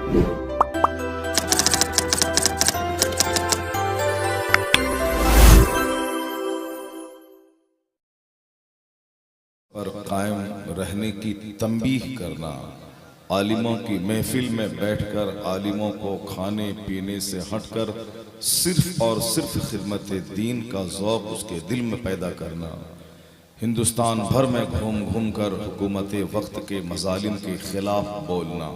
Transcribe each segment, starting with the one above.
पर कायम रहने की तंबीह करना, आलिमों की महफिल में बैठकर आलिमों को खाने पीने से हटकर सिर्फ और सिर्फ खिदमत दीन का ज़ौक़ उसके दिल में पैदा करना, हिंदुस्तान भर में घूम घूम कर हुकूमत वक्त के मज़ालिम के ख़िलाफ़ बोलना,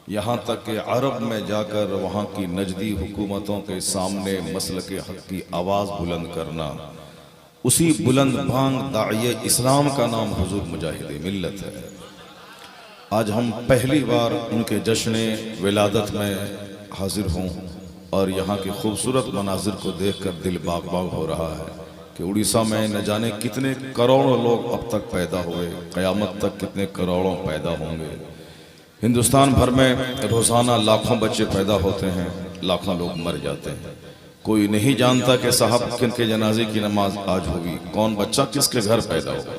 यहाँ तक कि अरब में जाकर वहाँ की नजदी हुकूमतों के सामने मसलक हक़ की आवाज़ बुलंद करना। उसी बुलंद भांग दाइए इस्लाम का नाम हुजूर मुजाहिद मिल्लत है। आज हम पहली बार उनके जश्न विलादत में हाजिर हों और यहाँ के खूबसूरत मनाजिर को देखकर दिल बाग बाग हो रहा है कि उड़ीसा में न जाने कितने करोड़ों लोग अब तक पैदा हुए, क़यामत तक कितने करोड़ों पैदा होंगे। हिंदुस्तान भर में रोज़ाना लाखों बच्चे पैदा होते हैं, लाखों लोग मर जाते हैं। कोई नहीं जानता कि साहब किन के जनाजे की नमाज आज होगी, कौन बच्चा किसके घर पैदा होगा।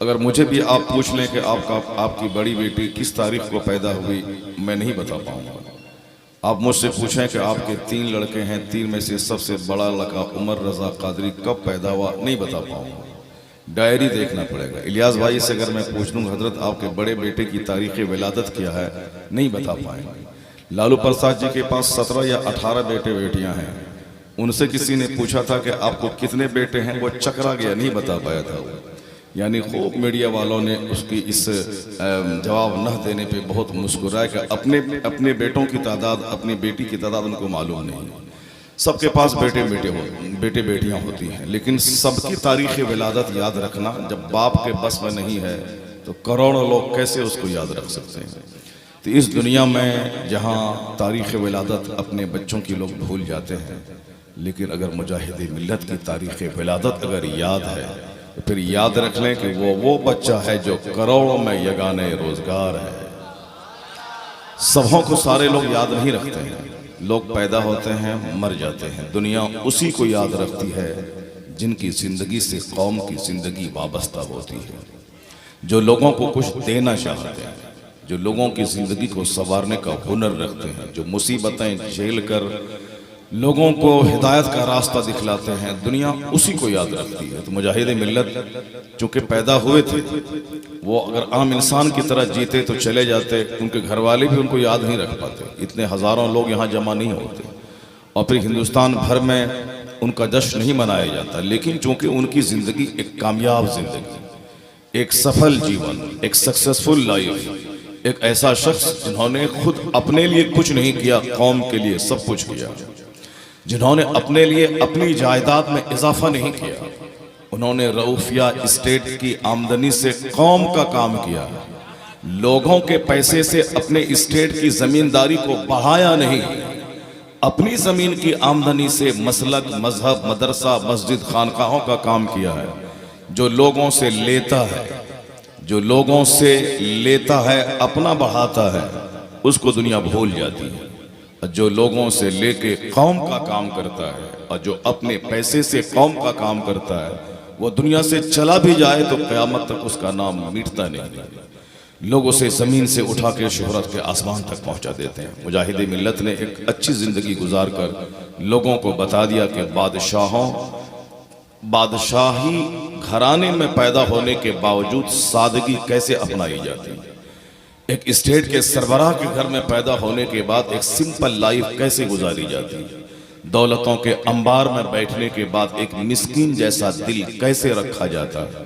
अगर मुझे भी आप पूछ लें कि आपकी बड़ी बेटी किस तारीख को पैदा हुई, मैं नहीं बता पाऊंगा। आप मुझसे पूछें कि आपके 3 लड़के हैं, 3 में से सबसे बड़ा लड़का उमर रजा कादरी कब पैदा हुआ, नहीं बता पाऊंगा। डायरी देखना पड़ेगा। इलियास भाई से अगर मैं पूछ लूँ हजरत आपके बड़े बेटे की तारीख विलादत क्या है, नहीं बता पाएंगे। लालू प्रसाद जी के पास 17 या 18 बेटे बेटियां हैं। उनसे किसी ने पूछा था कि आपको कितने बेटे हैं, वो चकरा गया, नहीं बता पाया था वो। यानी खूब मीडिया वालों ने उसकी इस जवाब न देने पे बहुत मुस्कुराया कि अपने बेटों की तादाद, अपनी बेटी की तादाद उनको मालूम नहीं। सबके पास बेटे बेटियां होती हैं, लेकिन सबकी तारीख़ विलादत याद रखना जब बाप के बस में नहीं है तो करोड़ों लोग कैसे उसको याद रख सकते हैं। तो इस दुनिया में जहाँ तारीख़ विलादत अपने बच्चों की लोग भूल जाते हैं, लेकिन अगर मुजाहिद मिल्लत की तारीख़ विलादत अगर याद है तो फिर याद रख लें कि वो बच्चा है जो करोड़ों में यगाने रोजगार है। सबों को सारे लोग याद नहीं रखते हैं, लोग पैदा होते हैं मर जाते हैं। दुनिया उसी को याद रखती है जिनकी ज़िंदगी से कौम की ज़िंदगी वाबस्ता होती है, जो लोगों को कुछ देना चाहते हैं, जो लोगों की ज़िंदगी को संवारने का हुनर रखते हैं, जो मुसीबतें झेल कर लोगों को हिदायत का रास्ता दिखलाते हैं। दुनिया उसी को याद रखती है। तो मुजाहिद मिल्लत चूँकि पैदा हुए थे, वो अगर आम इंसान की तरह जीते तो चले जाते, उनके घर वाले भी उनको याद नहीं रख पाते। इतने हज़ारों लोग यहाँ जमा नहीं होते और फिर हिंदुस्तान भर में उनका जश्न नहीं मनाया जाता। लेकिन चूँकि उनकी ज़िंदगी एक कामयाब ज़िंदगी, एक सफल जीवन, एक सक्सेसफुल लाइफ, एक ऐसा शख्स जिन्होंने खुद अपने लिए कुछ नहीं किया, कौम के लिए सब कुछ किया, जिन्होंने अपने लिए अपनी जायदाद में इजाफा नहीं किया, उन्होंने रऊफिया स्टेट की आमदनी से कौम का काम किया, लोगों के पैसे से अपने स्टेट की जमींदारी को बढ़ाया नहीं, अपनी जमीन की आमदनी से मसलक, मजहब, मदरसा, मस्जिद, खानकाहों का काम किया है। जो लोगों से लेता है, जो लोगों से लेता है, अपना बढ़ाता है, उसको दुनिया भूल जाती है। जो लोगों से लेके कौम का काम करता है और जो अपने पैसे से कौम का काम करता है, वो दुनिया से चला भी जाए तो क़यामत तक उसका नाम मिटता नहीं। लोग उसे ज़मीन से उठा के शोहरत के आसमान तक पहुंचा देते हैं। मुजाहिद मिल्लत ने एक अच्छी ज़िंदगी गुजार कर लोगों को बता दिया कि बादशाही घराने में पैदा होने के बावजूद सादगी कैसे अपनाई जाती है, एक स्टेट के सरबराह के घर में पैदा होने के बाद एक सिंपल लाइफ कैसे गुजारी जाती है, दौलतों के अंबार में बैठने के बाद एक मिस्कीन जैसा दिल कैसे रखा जाता है,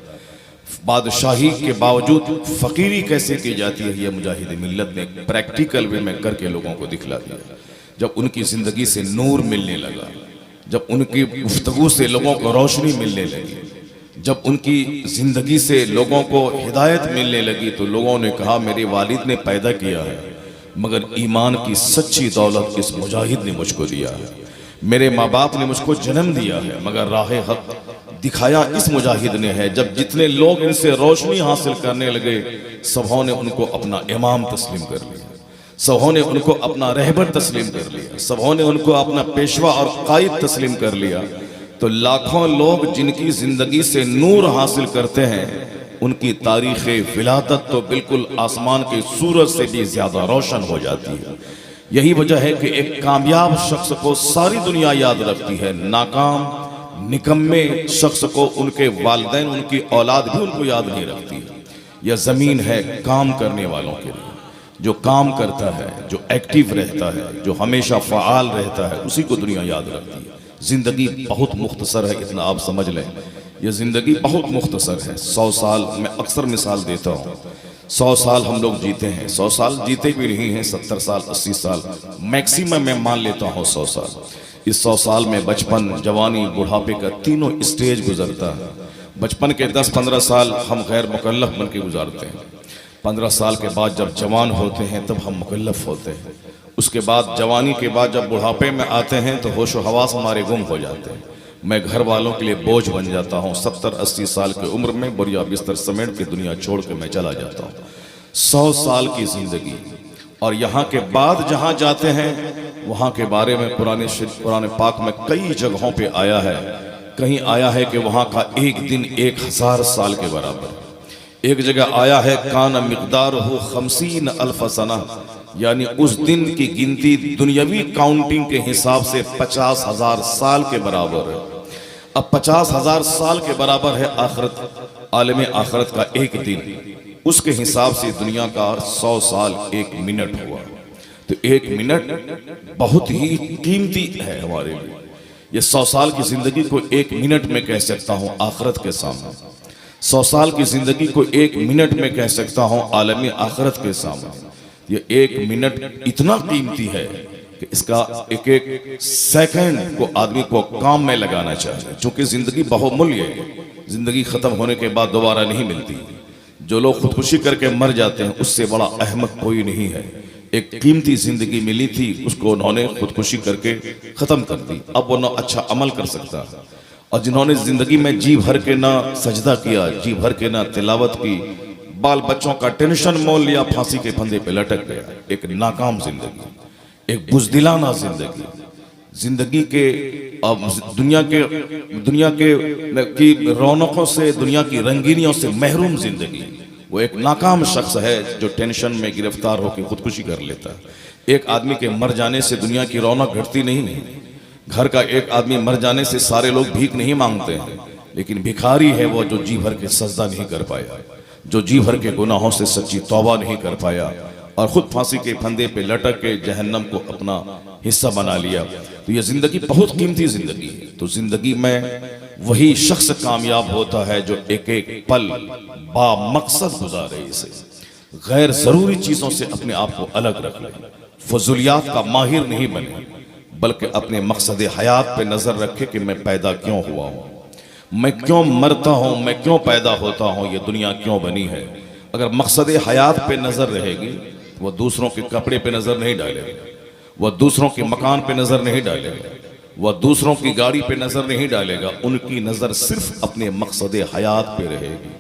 बादशाही के बावजूद फ़कीरी कैसे की जाती है, यह मुजाहिद मिल्लत ने प्रैक्टिकल वे में करके लोगों को दिखला दिया। जब उनकी ज़िंदगी से नूर मिलने लगा, जब उनकी गुफ्तगू से लोगों को रोशनी मिलने लगी, जब उनकी ज़िंदगी से लोगों को हिदायत मिलने लगी, तो लोगों ने कहा मेरे वालिद ने पैदा किया है, मगर ईमान की सच्ची दौलत इस मुजाहिद ने मुझको दिया है। मेरे माँ बाप ने मुझको जन्म दिया है, मगर राह हक दिखाया इस मुजाहिद ने है। जब जितने लोग इनसे रोशनी हासिल करने लगे, सबों ने उनको अपना इमाम तस्लीम कर लिया, सबों ने उनको अपना रहबर तस्लीम कर लिया, सबों ने उनको अपना पेशवा और कायद तस्लीम कर लिया। तो लाखों लोग जिनकी ज़िंदगी से नूर हासिल करते हैं, उनकी तारीख़ विलादत तो बिल्कुल आसमान के सूरज से भी ज़्यादा रोशन हो जाती है। यही वजह है कि एक कामयाब शख्स को सारी दुनिया याद रखती है, नाकाम निकम्मे शख्स को उनके वालिदैन, उनकी औलाद भी उनको याद नहीं रखती। यह ज़मीन है काम करने वालों के लिए, जो काम करता है, जो एक्टिव रहता है, जो हमेशा फ़आल रहता है, उसी को दुनिया याद रखती है। ज़िंदगी बहुत मुख्तसर है, इतना आप समझ लें, यह ज़िंदगी बहुत मुख्तसर है। 100 साल, मैं अक्सर मिसाल देता हूँ, 100 साल हम लोग जीते हैं, 100 साल जीते भी नहीं हैं, 70 साल 80 साल मैक्सिमम मैं मान लेता हूँ 100 साल। इस 100 साल में बचपन, जवानी, बुढ़ापे का तीनों स्टेज गुजरता है। बचपन के 10-15 साल हम गैर मुकल्लफ बन के गुजारते हैं। 15 साल के बाद जब जवान होते हैं तब हम मुकल्लफ होते हैं। उसके बाद जवानी के बाद जब बुढ़ापे में आते हैं तो होश व हवास हमारे गुम हो जाते हैं। मैं घर वालों के लिए बोझ बन जाता हूँ। 70-80 साल की उम्र में बोरिया बिस्तर समेट के दुनिया छोड़ के मैं चला जाता हूँ। 100 साल की जिंदगी, और यहाँ के बाद जहाँ जाते हैं वहाँ के बारे में पुराने पाक में कई जगहों पे आया है। कहीं आया है कि वहाँ का एक दिन 1000 साल के बराबर। एक जगह आया है कान मिक़दारुहु 50,000 सना, यानी उस दिन की गिनती दुनियावी काउंटिंग के हिसाब से 50,000 साल के बराबर है। अब 50,000 साल के बराबर है आखिरत, आलम आखिरत का एक दिन। उसके हिसाब से दुनिया का 100 साल 1 मिनट हुआ। तो 1 मिनट बहुत ही कीमती है हमारे लिए। ये 100 साल की जिंदगी को 1 मिनट में कह सकता हूँ आखिरत के सामने। 100 साल की जिंदगी को 1 मिनट में कह सकता हूँ आलमी आखिरत के सामने। ये 1 मिनट इतना कीमती है कि इसका एक एक सेकंड को आदमी को काम में लगाना चाहिए, क्योंकि जिंदगी बहुमूल्य है। जिंदगी खत्म होने के बाद दोबारा नहीं मिलती। जो लोग खुदकुशी करके मर जाते हैं उससे बड़ा अहमक कोई नहीं है। एक कीमती जिंदगी मिली थी, उसको उन्होंने खुदकुशी करके खत्म कर दी। अब वो ना अच्छा अमल कर सकता। और जिन्होंने जिंदगी में जी भर के ना सजदा किया, जी भर के ना तिलावत की, बाल बच्चों का टेंशन मोल लिया, फांसी के फंदे पे लटक गया। एक नाकाम जिंदगी, एक बुज़दिलाना जिंदगी, जिंदगी के अब दुनिया के की रौनकों से, दुनिया की रंगीनियों से महरूम जिंदगी। वो एक नाकाम शख्स है जो टेंशन में गिरफ्तार होकर खुदकुशी कर लेता है। एक आदमी के मर जाने से दुनिया की रौनक घटती नहीं है। घर का एक आदमी मर जाने से सारे लोग भीख नहीं मांगते हैं, लेकिन भिखारी है वो जो जी भर के सजदा नहीं कर पाया, जो जी भर के गुनाहों से सच्ची तौबा नहीं कर पाया और खुद फांसी के फंदे पे लटक के जहन्नम को अपना हिस्सा बना लिया। तो ये जिंदगी बहुत कीमती जिंदगी है। तो जिंदगी में वही शख्स कामयाब होता है जो एक एक पल बामकसद गुजारे, इसे गैर जरूरी चीजों से अपने आप को अलग रख ले, फजुलियात का माहिर नहीं बने, बल्कि अपने मकसद हयात पे नजर रखे कि मैं पैदा क्यों हुआ हूँ, मैं क्यों मरता हूँ, मैं क्यों पैदा होता हूँ, ये दुनिया क्यों बनी है। अगर मकसद हयात पे नजर रहेगी, वह दूसरों के कपड़े पे नजर नहीं डालेगा, वह दूसरों के मकान पे नजर नहीं डालेगा, वह दूसरों की गाड़ी पे नजर नहीं डालेगा। उनकी नजर सिर्फ अपने मकसद हयात पे रहेगी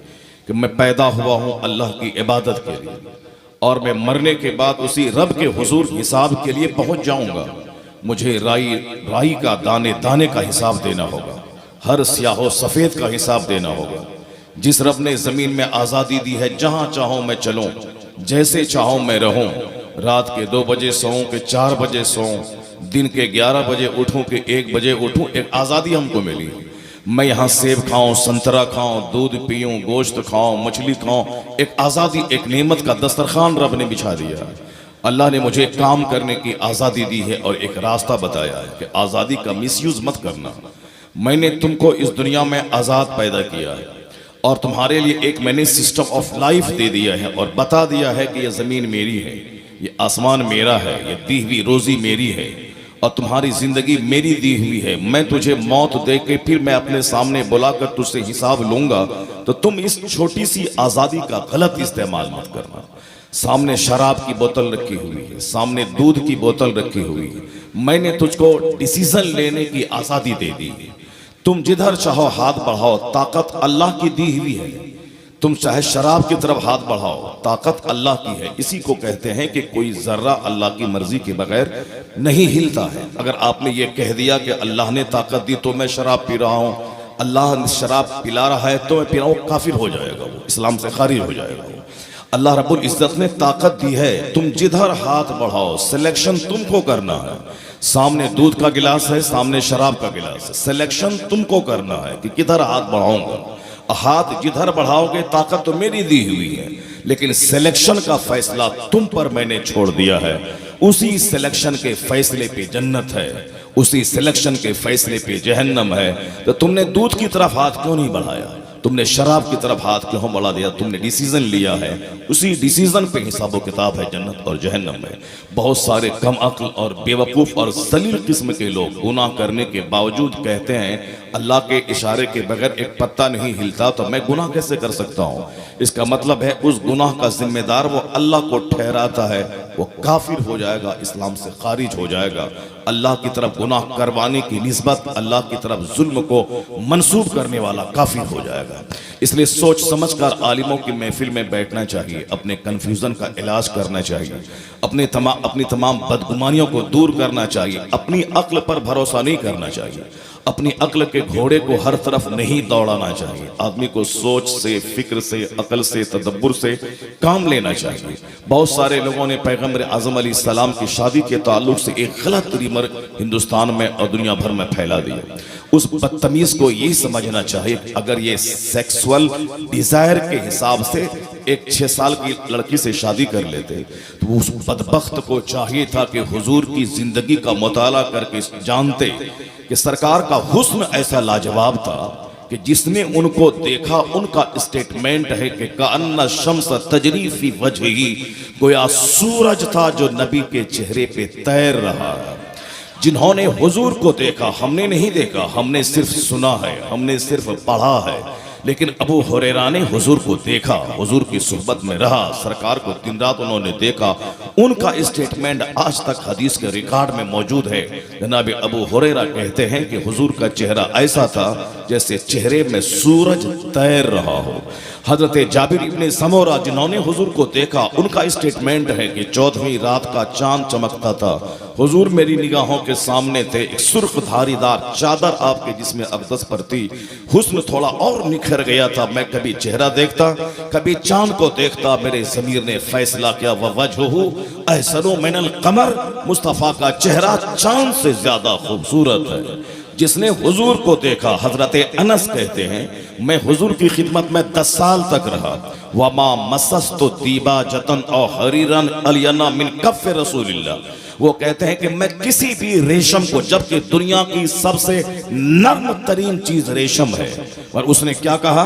कि मैं पैदा हुआ हूँ अल्लाह की इबादत के लिए, और मैं मरने के बाद उसी रब के हुजूर हिसाब के लिए पहुंच जाऊंगा। मुझे राई का दाने दाने का हिसाब देना होगा, हर स्याहो सफेद का हिसाब देना होगा। जिस रब ने जमीन में आजादी दी है, जहां चाहूं मैं चलूं, जैसे चाहूं मैं रहूं, रात के 2 बजे सोऊं के 4 बजे सोऊं, दिन के 11 बजे उठूं के 1 बजे उठूं, एक आजादी हमको मिली। मैं यहाँ सेब खाऊं, संतरा खाऊं, दूध पीऊं, गोश्त खाऊं, मछली खाऊं, एक आजादी, एक नेमत का दस्तरखान रब ने बिछा दिया। अल्लाह ने मुझे काम करने की आजादी दी है और एक रास्ता बताया है कि आजादी का मिसयूज मत करना। मैंने तुमको इस दुनिया में आजाद पैदा किया है और तुम्हारे लिए एक मैंने सिस्टम ऑफ लाइफ दे दिया है और बता दिया है कि यह जमीन मेरी है, ये आसमान मेरा है, ये दी हुई रोजी मेरी है और तुम्हारी जिंदगी मेरी दी हुई है। मैं तुझे मौत दे के फिर मैं अपने सामने बुलाकर तुझसे हिसाब लूंगा, तो तुम इस छोटी सी आजादी का गलत इस्तेमाल मत करना। सामने शराब की बोतल रखी हुई है, सामने दूध की बोतल रखी हुई है, मैंने तुझको डिसीजन लेने की आजादी दे दी है। तुम जिधर चाहो हाथ बढ़ाओ, ताकत अल्लाह की दी हुई है। तुम चाहे शराब की तरफ हाथ बढ़ाओ, ताकत अल्लाह की है। इसी को कहते हैं कि कोई जर्रा अल्लाह की मर्जी के बगैर नहीं हिलता है। अगर आपने ये कह दिया कि अल्लाह ने ताकत दी तो मैं शराब पी रहा हूँ, अल्लाह शराब पिला रहा है तो मैं पी रहा हूँ, काफिर हो जाएगा, वो इस्लाम से खारिज हो जाएगा। वो अल्लाह रब्बुल इज्जत ने ताकत दी है, तुम जिधर हाथ बढ़ाओ सिलेक्शन तुमको करना है। सामने दूध का गिलास है, सामने शराब का गिलास है, सिलेक्शन तुमको करना है कि किधर हाथ बढ़ाऊंगा। हाथ जिधर बढ़ाओगे ताकत तो मेरी दी हुई है, लेकिन सिलेक्शन का फैसला तुम पर मैंने छोड़ दिया है। उसी सिलेक्शन के फैसले पे जन्नत है, उसी सिलेक्शन के फैसले पे जहन्नम है। तो तुमने दूध की तरफ हाथ क्यों नहीं बढ़ाया, तुमने शराब की तरफ हाथ क्यों बढ़ा दिया? तुमने डिसीजन लिया है, उसी डिसीजन पे हिसाब किताब है जन्नत और जहन्नम में। बहुत सारे कम अक्ल और बेवकूफ और जलील किस्म के लोग गुनाह करने के बावजूद कहते हैं अल्लाह के इशारे के बगैर एक पत्ता नहीं हिलता, तो मैं गुनाह कैसे कर सकता हूँ? इसका मतलब है उस गुनाह का जिम्मेदार वो अल्लाह को ठहराता है, वो काफिर हो जाएगा, इस्लाम से खारिज हो जाएगा। अल्लाह की तरफ गुनाह करवाने की निस्बत अल्लाह की तरफ जुल्म को मंसूब करने वाला काफिर हो जाएगा। इसलिए सोच समझकर आलिमों की महफिल में बैठना चाहिए, अपने कन्फ्यूजन का इलाज करना चाहिए, अपनी तमाम बदगुमानियों को दूर करना चाहिए। अपनी अक्ल पर भरोसा नहीं करना चाहिए, अपनी अक्ल के घोड़े को हर तरफ नहीं दौड़ाना चाहिए। आदमी को सोच से, फिक्र से, अक्ल से, तदब्बुर से काम लेना चाहिए। बहुत सारे लोगों ने पैगंबर आज़म अलैहिस्सलाम की शादी के ताल्लुक से एक गलत रिमर हिंदुस्तान में और दुनिया भर में फैला दिया। उस बदतमीज को ये समझना चाहिए अगर ये सेक्सुअल डिजायर के हिसाब से एक 6 साल की लड़की से शादी कर लेते तो उस बदबख्त को चाहिए था कि हुजूर की जिंदगी का मुताला करके जानते कि सरकार का हुस्न ऐसा लाजवाब था कि जिसने उनको देखा उनका स्टेटमेंट है कि कान्ना शम्स तजरी फी वजही, गोया सूरज था जो नबी के चेहरे पे तैर रहा है। जिन्होंने हुजूर को देखा, हमने नहीं देखा, हमने सिर्फ सुना है, हमने सिर्फ पढ़ा है, लेकिन अबू हुरैरा ने हुजूर को देखा, हुजूर की सुहबत में रहा, सरकार को दिन रात उन्होंने देखा। उनका स्टेटमेंट आज तक हदीस के रिकॉर्ड में मौजूद है। जनाब अबू हुरैरा कहते हैं कि हुजूर का चेहरा ऐसा था जैसे चेहरे में सूरज तैर रहा हो। हजरत जाबिर इब्ने समोरा जिन्होंने हुजूर को देखा, उनका स्टेटमेंट है कि 14वीं रात का चांद चमकता था, हुजूर मेरी निगाहों के सामने थे, एक सुर्ख धारीदार चादर आपके जिस्म अक़दस पर थी, हुस्न थोड़ा और निखर गया था। मैं कभी चेहरा देखता, कभी चांद को देखता, मेरे ज़मीर ने फैसला किया ववजहु अहसनु मिनल कमर, मुस्तफ़ा का चेहरा चांद से ज्यादा खूबसूरत है। जिसने हुजूर को देखा, हजरत अनस कहते हैं मैं हुजूर की खिदमत में 10 साल तक रहा, वमा मसस्तु दीबा जतन और हरीरन अलियना मिन कफ रसूलिल्लाह। वो कहते हैं कि मैं किसी भी रेशम को, जबकि दुनिया की सबसे नर्म तरीन चीज रेशम है, और उसने क्या कहा,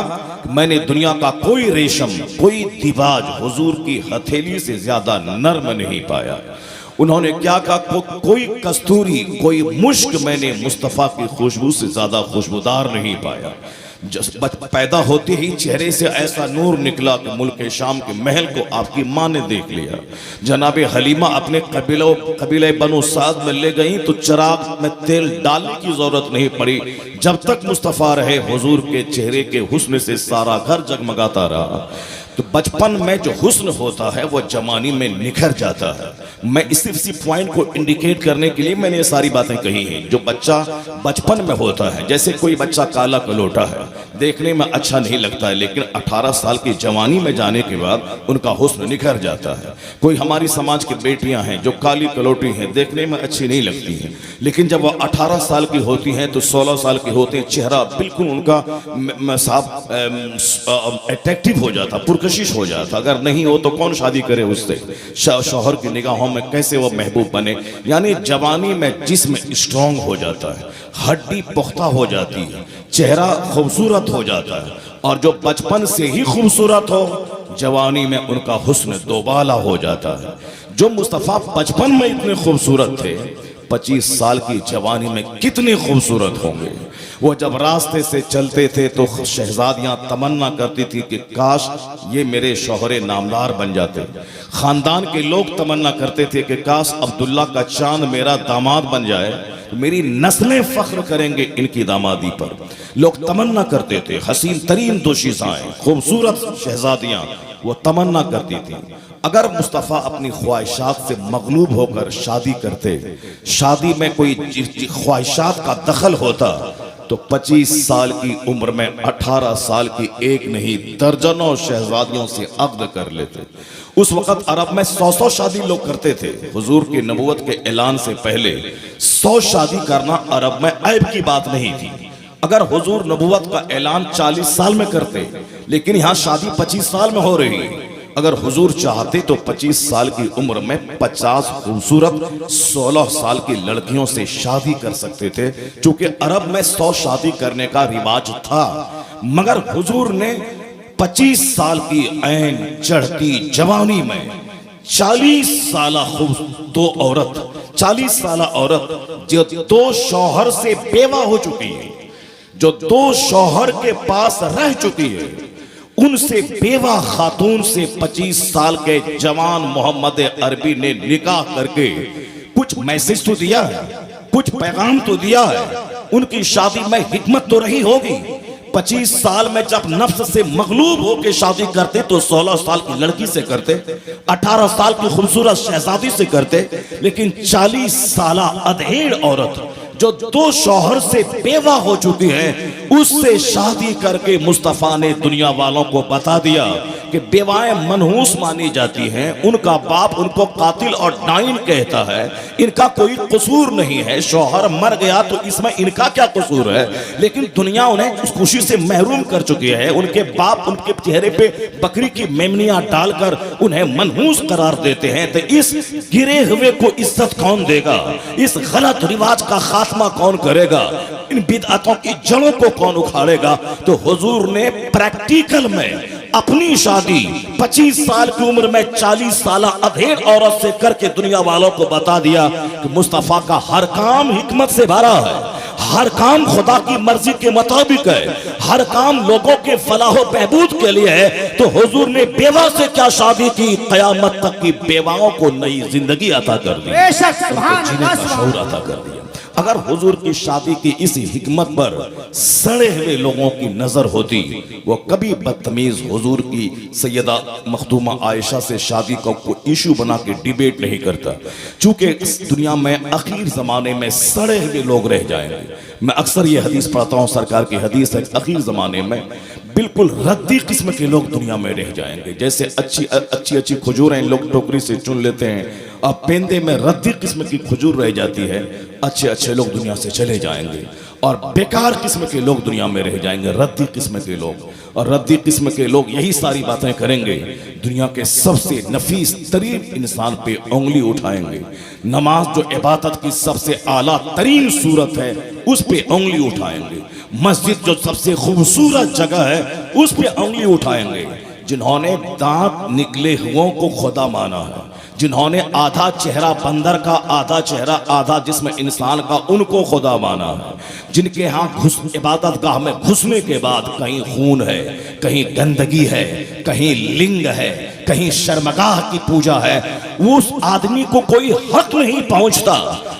मैंने दुनिया का कोई रेशम, कोई दिबाज हुजूर की हथेली से ज्यादा नर्म नहीं पाया। उन्होंने क्या कहा, कोई कस्तूरी, कोई मुश्क मैंने मुस्तफ़ा की खुशबू से ज्यादा खुशबूदार नहीं पाया। पैदा होते ही चेहरे से ऐसा नूर निकला कि मुल्क शाम के महल को आपकी माँ ने देख लिया। जनाब हलीमा अपने कबीले बनु साद में ले गई तो चिराग में तेल डालने की जरूरत नहीं पड़ी, जब तक मुस्तफ़ा रहे हुजूर के चेहरे के हुस्न से सारा घर जगमगाता रहा। तो बचपन में जो हुस्न होता है वो जवानी में निखर जाता है। मैं इसी पॉइंट को इंडिकेट करने के लिए मैंने ये सारी बातें कही हैं। जो बच्चा बचपन में होता है, जैसे कोई बच्चा काला कलोटा है, देखने में अच्छा नहीं लगता है, लेकिन 18 साल की जवानी में जाने के बाद उनका हुस्न निखर जाता है। कोई हमारी समाज की बेटियां हैं जो काली कलोटी हैं, देखने में अच्छी नहीं लगती हैं, लेकिन जब वो 18 साल की होती हैं तो 16 साल के होते हैं, चेहरा बिल्कुल उनका अट्रैक्टिव हो जाता, पुरकशिश हो जाता। अगर नहीं हो तो कौन शादी करे उससे? शौहर की निगाहों में कैसे वो महबूब बने? यानी जवानी में जिस्म स्ट्रॉन्ग हो जाता है, हड्डी पुख्ता हो जाती है, चेहरा खूबसूरत हो जाता है। और जो बचपन से ही खूबसूरत हो, जवानी में उनका हुस्न दोबाला हो जाता है। जो मुस्तफ़ा बचपन में इतने खूबसूरत थे, 25 साल की जवानी में कितने खूबसूरत होंगे। वो जब रास्ते से चलते थे तो शहजादियां तमन्ना करती थी कि काश ये मेरे शौहरे नामदार बन जाते। खानदान के लोग तमन्ना करते थे कि काश अब्दुल्ला का चांद मेरा दामाद बन जाए, तो मेरी नस्लें फख्र करेंगे इनकी दामादी पर। लोग तमन्ना करते थे, हसीन तरीन दोशीज़ाएं, खूबसूरत शहजादियां वो तमन्ना करती थी। अगर मुस्तफ़ा अपनी ख्वाहिशात से मगलूब होकर शादी करते, शादी में कोई ख्वाहिशात का दखल होता तो 25 साल की उम्र में 18 साल की एक नहीं दर्जनों शहजादियों से अक़्द कर लेते। उस वक़्त अरब में 100 शादी लोग करते थे। हुजूर की नबूवत के ऐलान से पहले 100 शादी करना अरब में ऐब की बात नहीं थी। अगर हुजूर नबूवत का ऐलान 40 साल में करते, लेकिन यहाँ शादी 25 साल में हो रही है। अगर हुजूर चाहते तो 25 साल की उम्र में 50 खूबसूरत 16 साल की लड़कियों से शादी कर सकते थे, क्योंकि अरब में 100 शादी करने का रिवाज था। मगर हुजूर ने 25 साल की ऐन चढ़ती जवानी में 40 साल दो औरत 40 साल औरत जो 2 शौहर से बेवा हो चुकी है, जो 2 शौहर के पास रह चुकी है, उनसे बेवा खातून से 25 साल के जवान मोहम्मद अरबी ने निकाह करके कुछ मैसेज तो दिया है, कुछ पैगाम तो दिया है। उनकी शादी में हिकमत तो रही होगी। 25 साल में जब नफ्स से मगलूब होकर शादी करते तो 16 साल की लड़की से करते, 18 साल की खूबसूरत शहजादी से करते, लेकिन 40 साल अधेड़ औरत जो 2 शौहर से बेवा हो चुकी है, उससे शादी करके मुस्तफा ने दुनिया वालों को बता दिया कि बेवाएं मनहूस मानी जाती हैं, उनका बाप उनको कातिल और डाइन कहता है, इनका कोई कसूर नहीं है। शौहर मर गया तो इसमें इनका क्या कसूर है? लेकिन दुनिया उन्हें उस खुशी से महरूम कर चुकी है। उनके बाप उनके चेहरे पे बकरी की मेमनियां डालकर उन्हें मनहूस करार देते हैं। तो इस गिरे हुए को इज्जत कौन देगा? इस गलत रिवाज का खात्मा कौन करेगा? इन बिदअतों की जड़ों को कौन उखाड़ेगा? तो हुजूर ने प्रैक्टिकल में अपनी शादी 25 साल की उम्र में 40 साल अधेड़ औरत से करके दुनिया वालों को बता दिया कि मुस्तफा का हर काम हिकमत से भरा है, हर काम खुदा की मर्जी के मुताबिक है, हर काम लोगों के फलाह बहबूद के लिए है। तो हुजूर ने बेवा से क्या शादी की, कयामत तक की बेवाओं को नई जिंदगी अता कर दी, उनको जीने का शऊर अता कर दिया। अगर हुजूर की शादी की इस हिकमत पर सड़े हुए लोगों की नजर होती, वो कभी बदतमीज हुजूर की सैयदा मखदूमा आयशा से शादी को इशू बना के डिबेट नहीं करता। चूंकि इस दुनिया में आखिर जमाने में सड़े हुए लोग रह जाएंगे। मैं अक्सर ये हदीस पढ़ता हूँ, सरकार की हदीस है, आखिर जमाने में बिल्कुल रद्दी किस्म के लोग दुनिया में रह जाएंगे। जैसे अच्छी खजूरें लोग टोकरी से चुन लेते हैं, अब पेंदे में रद्दी किस्म की खजूर रह जाती है। अच्छे लोग दुनिया से चले जाएंगे और बेकार किस्म के लोग दुनिया में रह जाएंगे, रद्दी किस्म के लोग। और रद्दी किस्म के लोग यही सारी बातें करेंगे, दुनिया के सबसे नफीस तरीन इंसान पे उंगली उठाएंगे। नमाज जो इबादत की सबसे आला तरीन सूरत है, उस पे उंगली उठाएंगे। मस्जिद जो सबसे खूबसूरत जगह है, उस पे उंगली उठाएंगे। जिन्होंने दांत निकले हुओं को खुदा माना है, जिन्होंने आधा चेहरा बंदर का, आधा चेहरा आधा जिस्म इंसान का, उनको खुदा माना है। जिनके यहाँ इबादत गाह में घुसने के बाद कहीं खून है, कहीं गंदगी है, कहीं लिंग है, कहीं शर्मगाह की पूजा है, उस आदमी को कोई हक नहीं पहुंचता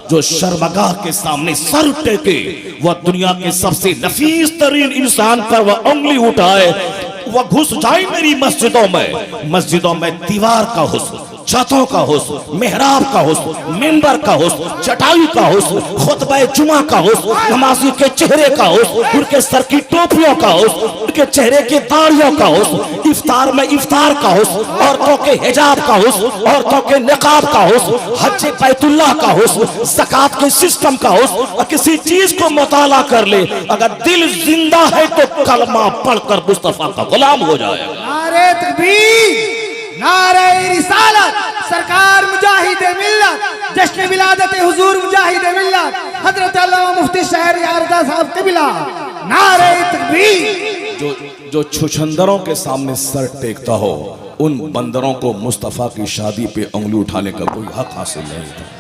जो शर्मगाह के सामने सर टेके, वह दुनिया के सबसे नफीस तरीन इंसान पर वह उंगली उठाए। वह घुस जाए मेरी मस्जिदों में दीवार का हुस्न, छतों का हुस्न, मेहराब का हुस्न, मिंबर का हुस्न, चटाई का हुस्न, खुतबा जुमा का हुस्न, नमाजी के चेहरे का हुस्न, उनके सर की टोपियों का हुस्न, उनके चेहरे की दाढ़ियों का हुस्न, इफ्तार में इफ्तार का हुस्न, औरतों के हिजाब का हुस्न, औरतों के निकाब का हुस्न, हज बैतुल्लाह का हुस्न, ज़कात के सिस्टम का हुस्न। और किसी चीज को मुताला कर ले, अगर दिल जिंदा है तो कलमा पढ़कर मुस्तफा का गुलाम हो जाए। नारे तकबीर, नारे रिसालत, सरकार मुजाहिद मिल्लत, जश्न विलादत हुजूर मुजाहिद मिल्लत, हजरत अल्लामा मुफ्ती शहर यारदा साहब क़िबला, नारे तकबीर। जो छुछंदरों के सामने सर टेकता हो, उन बंदरों को मुस्तफा की शादी पे उंगली उठाने का कोई हक हासिल नहीं था।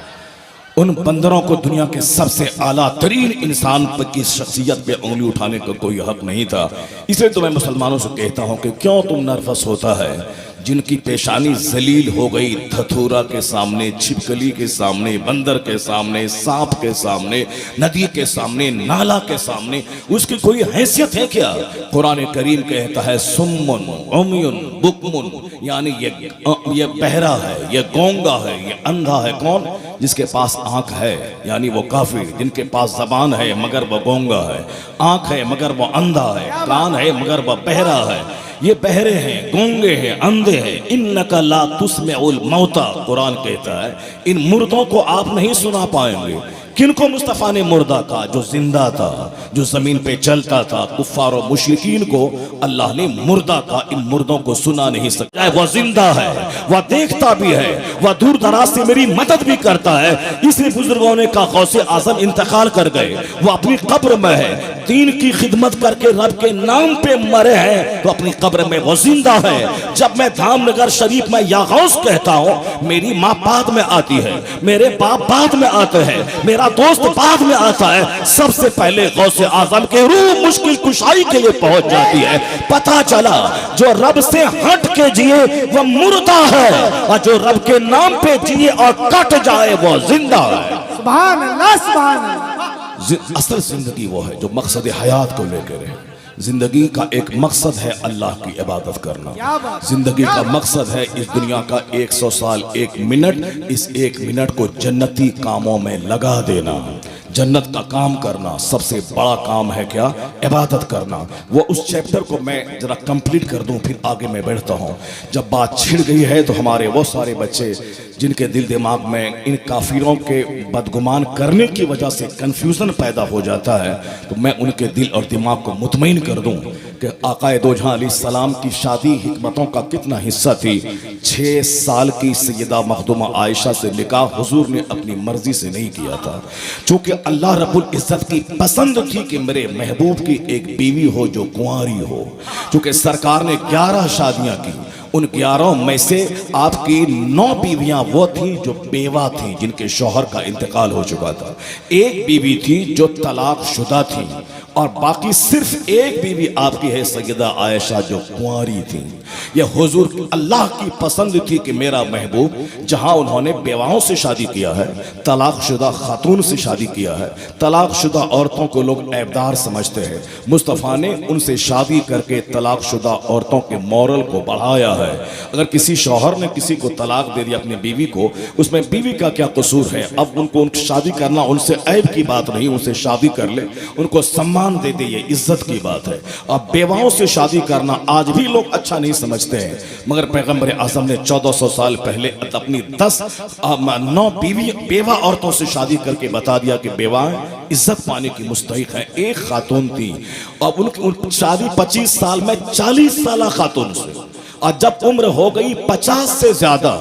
उन बंदरों को दुनिया के सबसे आला तरीन इंसान की शख्सियत पे उंगली उठाने का कोई हक नहीं था। इसलिए तो मैं मुसलमानों से कहता हूँ कि क्यों तुम नर्वस होता है जिनकी पेशानी जलील हो गई धतूरा के सामने, छिपकली के सामने, बंदर के सामने, सांप के सामने, नदी के सामने, नाला के सामने, उसकी कोई हैसियत है क्या? कुरान करीम कहता है सुम्मुन उम्युन बुकमुन, यानी ये बहरा है, ये गूंगा है, ये अंधा है। कौन? जिसके पास आंख है, यानी वो काफिर। जिनके पास जबान है मगर वो गूंगा है, आंख है मगर वो अंधा है, कान है मगर वो बहरा है। ये बहरे हैं, गूंगे हैं, अंधे हैं। इन्नका ला तुस्मिउल मौता, कुरान कहता है इन मुर्दों को आप नहीं सुना पाएंगे। किनको? मुस्तफ़ा ने मुर्दा कहा जो जिंदा था, जो जमीन पे चलता था। कुफ्फार और मुशरिकीन को अल्लाह ने मुर्दा कहा, इन मुर्दों को सुना नहीं सकता। वह जिंदा है, वह देखता भी है, वह दूर दराज से मेरी मदद भी करता है। इसलिए बुजुर्गों ने कहा गौसे आजम इंतकाल कर गए, वो अपनी कब्र में है, दीन की खिदमत करके रब के नाम पे मरे हैं, तो अपनी कब्र में वो जिंदा है। जब मैं धामनगर शरीफ में या गौस कहता हूँ, मेरी माँ बाद में आती है, मेरे बाप बाद में आते हैं, मेरा दोस्त बाद में आता है। सबसे पहले गौसे आजम के रूह मुश्किल कुशाई के लिए पहुंच जाती है। पता चला जो रब से हट के जिए वह मुर्दा है, और जो रब के नाम पे जिए और कट जाए वो जिंदा है। सुभान अल्लाह, सुभान अल्लाह। असल जिंदगी वो है जो मकसद हयात को लेकर है। जिंदगी का एक मकसद है अल्लाह की इबादत करना। जिंदगी का मकसद है इस दुनिया का 100 साल 1 मिनट, इस 1 मिनट को जन्नती कामों में लगा देना। जन्नत का काम करना सबसे बड़ा काम है क्या? इबादत करना। वो उस चैप्टर को मैं जरा कंप्लीट कर दूं, फिर आगे मैं बढ़ता हूं। जब बात छिड़ गई है तो हमारे वो सारे बच्चे जिनके दिल दिमाग में इन काफिरों के बदगुमान करने की वजह से कंफ्यूजन पैदा हो जाता है, तो मैं उनके दिल और दिमाग को मुतमईन कर दूं कि आकाए दो जहां अलैहिस्सलाम की शादी हिकमतों का कितना हिस्सा थी। 6 साल की सैयदा मखदूमा आयशा से निकाह हुजूर ने अपनी मर्जी से नहीं किया था, चूंकि अल्लाह रब्बुल इज्जत की पसंद थी कि मेरे महबूब की एक बीवी हो जो कुंवारी हो। चूंकि सरकार ने 11 शादियां की, उन 11 में से आपकी 9 बीवियां वो थी जो बेवा थी, जिनके शौहर का इंतकाल हो चुका था। एक बीवी थी जो तलाक शुदा थी, और बाकी सिर्फ एक बीवी आपकी है सैयदा आयशा जो कुंवारी थी। यह हुजूर अल्लाह की पसंद थी कि मेरा महबूब, जहां उन्होंने बेवाओं से शादी किया है, तलाकशुदा खातून से शादी किया है, तलाकशुदा औरतों को लोग ऐबदार समझते हैं, मुस्तफ़ा ने उनसे शादी करके तलाकशुदा औरतों के मॉरल को बढ़ाया है। अगर किसी शौहर ने किसी को तलाक दे दिया अपनी बीवी को, उसमें बीवी का क्या कसूर है? अब उनको शादी करना उनसे ऐब की बात नहीं, उनसे शादी कर ले, उनको सम्मान दे दे, ये इज्जत की बात है। अब बेवाओं से शादी करना आज भी लोग अच्छा नहीं समझते हैं, मगर पैगंबर आज़म ने 1400 साल पहले अपनी 9 बेवा औरतों से शादी करके बता दिया कि बेवाएं इज्जत पाने की मुस्तहिक है। एक खातून थी और उनकी शादी 25 साल में 40 साल खातून से, और जब उम्र हो गई 50 से ज्यादा,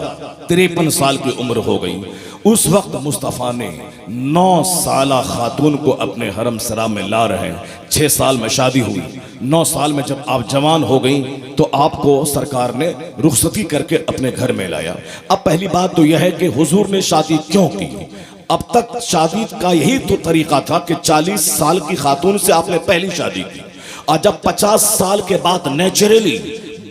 53 साल की उम्र हो गई, उस वक्त मुस्तफ़ा ने 9 साला खातून को अपने हरम सरा में ला रहे हैं। 6 साल में शादी हुई, 9 साल में जब आप जवान हो गई तो आपको सरकार ने रुखसती करके अपने घर में लाया। अब पहली बात तो यह है कि हुजूर ने शादी क्यों की? अब तक शादी का यही तो तरीका था कि 40 साल की खातून से आपने पहली शादी की, और जब 50 साल के बाद नेचुरली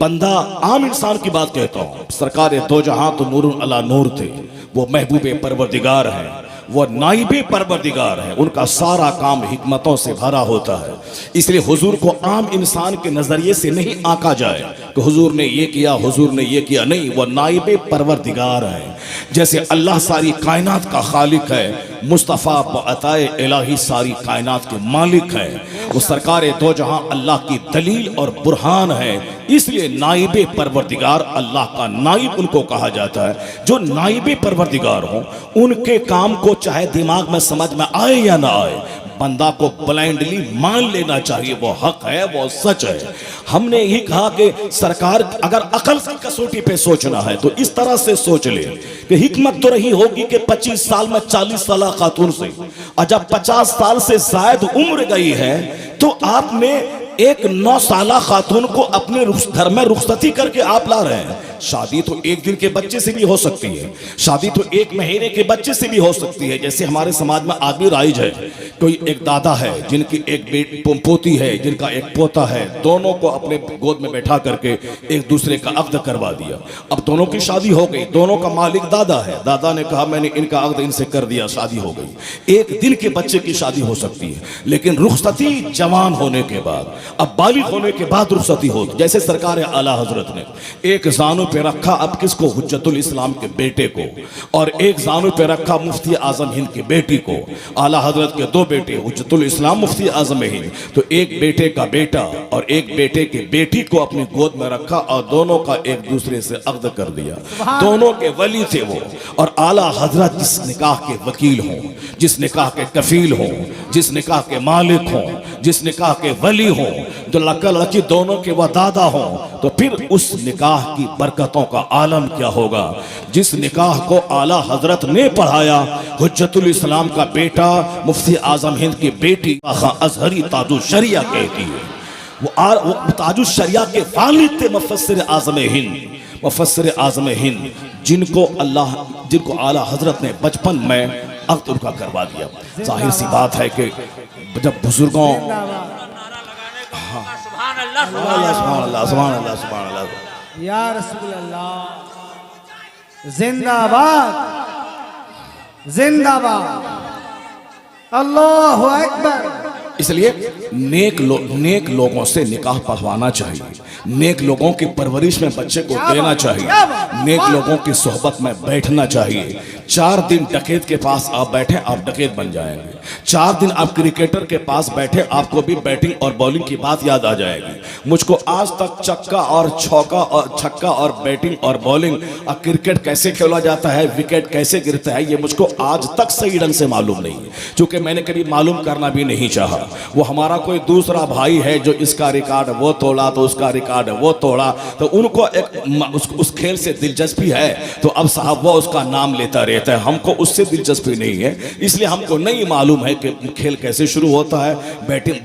बंदा, आम इंसान की बात कहता हूं, सरकार दो जहां तो नूरुन अला नूर थे, वो महबूबे परवरदिगार हैं, वो नाइबे परवरदिगार हैं, उनका सारा काम हिकमतों से भरा होता है। इसलिए हुजूर को आम इंसान के नजरिए से नहीं आंका जाए कि हुजूर ने ये किया, हुजूर ने ये किया, नहीं, वो नाइबे परवरदिगार हैं। जैसे अल्लाह सारी कायनात का खालिक है, मुस्तफ़ा अताए इलाही सारी कायनात के मालिक है, वो सरकार दो जहां अल्लाह की दलील और बुरहान है। इसलिए नाइबे परवरदिगार, अल्लाह का नाइब उनको कहा जाता है। जो नाइबे परवरदिगार हो, उनके काम को चाहे दिमाग में समझ में आए या ना आए, बंदा को ब्लाइंडली मान लेना चाहिए, वो हक है, वो सच है। हमने ये कहा कि सरकार अगर अकल की कसौटी पे सोचना है तो इस तरह से सोच ले कि हिकमत तो रही होगी कि 25 साल में 40 साल खातून से, और जब 50 साल से जायद उम्र गई है तो आपने एक 9 साला खातून को अपने घर में रुखसती करके आप ला रहे हैं। शादी तो एक दिन के बच्चे से भी हो सकती है, शादी तो 1 महीने के बच्चे से भी हो सकती है। जैसे हमारे समाज में आदमी राइज है, कोई एक दादा है जिनकी एक पोती है, जिनका एक पोता है, दोनों को अपने गोद में बैठा करके एक दूसरे का अक्द करवा दिया। अब दोनों की शादी हो गई, दोनों का मालिक दादा है, दादा ने कहा मैंने इनका अक्द इनसे कर दिया, शादी हो गई। एक दिन के बच्चे की शादी हो सकती है, लेकिन रुखसती जवान होने के बाद, अब बालिग होने के बाद रुखसती होती। जैसे सरकार आला हजरत ने एक जानू पे रखा अब किसको, हुज्जतुल इस्लाम के बेटे को, और एक जानू पे रखा मुफ्ती आजम हिंद की बेटी को। आला हजरत के 2 बेटे, हुज्जतुल इस्लाम, मुफ्ती आजम हिंद, तो एक बेटे का बेटा और एक बेटे की बेटी को अपनी गोद में रखा और दोनों का एक दूसरे से अक्द कर दिया। दोनों के वली थे वो, और आला हजरत जिस निकाह के वकील हों, जिस निकाह के कफील हों, जिस निकाह के मालिक हों, जिस निकाह के वली हों, जो लड़की दोनों के वह दादा हों, तो फिर उस निकाह की बरकतों का आलम क्या होगा। जिस निकाह को आला हजरत ने पढ़ाया, हुज्जतुल इस्लाम का बेटा मुफ्ती आजम हिंद की बेटी अजहरी ताजु शरिया कहती है, वो ताजु शरिया के वालिद थे मुफस्सिर आजम हिंद, मुफस्सिर आजम हिंद, जिनको आला हजरत ने बचपन में अक्द उनका करवा दिया। जाहिर सी बात है कि जब बुजुर्गों या रसूल अल्लाह, जिंदाबाद जिंदाबाद, अल्लाहु अकबर। इसलिए नेक लोगों से निकाह पढ़वाना चाहिए, नेक लोगों की परवरिश में बच्चे को देना चाहिए, नेक लोगों की सोहबत में बैठना चाहिए। 4 दिन डकैत के पास आप बैठे, आप डकैत बन जाएंगे। 4 दिन आप क्रिकेटर के पास बैठे, आपको भी बैटिंग और बॉलिंग की बात याद आ जाएगी। मुझको आज तक चक्का और चौका और छक्का और बैटिंग और बॉलिंग और क्रिकेट कैसे खेला जाता है, विकेट कैसे गिरता है, ये मुझको आज तक सही ढंग से मालूम नहीं, क्योंकि मैंने कभी मालूम करना भी नहीं चाहा। वो हमारा कोई दूसरा भाई है जो इसका रिकॉर्ड वो तोड़ा, तो उसका रिकॉर्ड वो तोड़ा, तो उनको एक उस खेल से दिलचस्पी है, तो अब साहब वो उसका नाम लेता रहता है। हमको उससे दिलचस्पी नहीं है, इसलिए हमको नहीं मालूम है कि खेल कैसे शुरू होता है,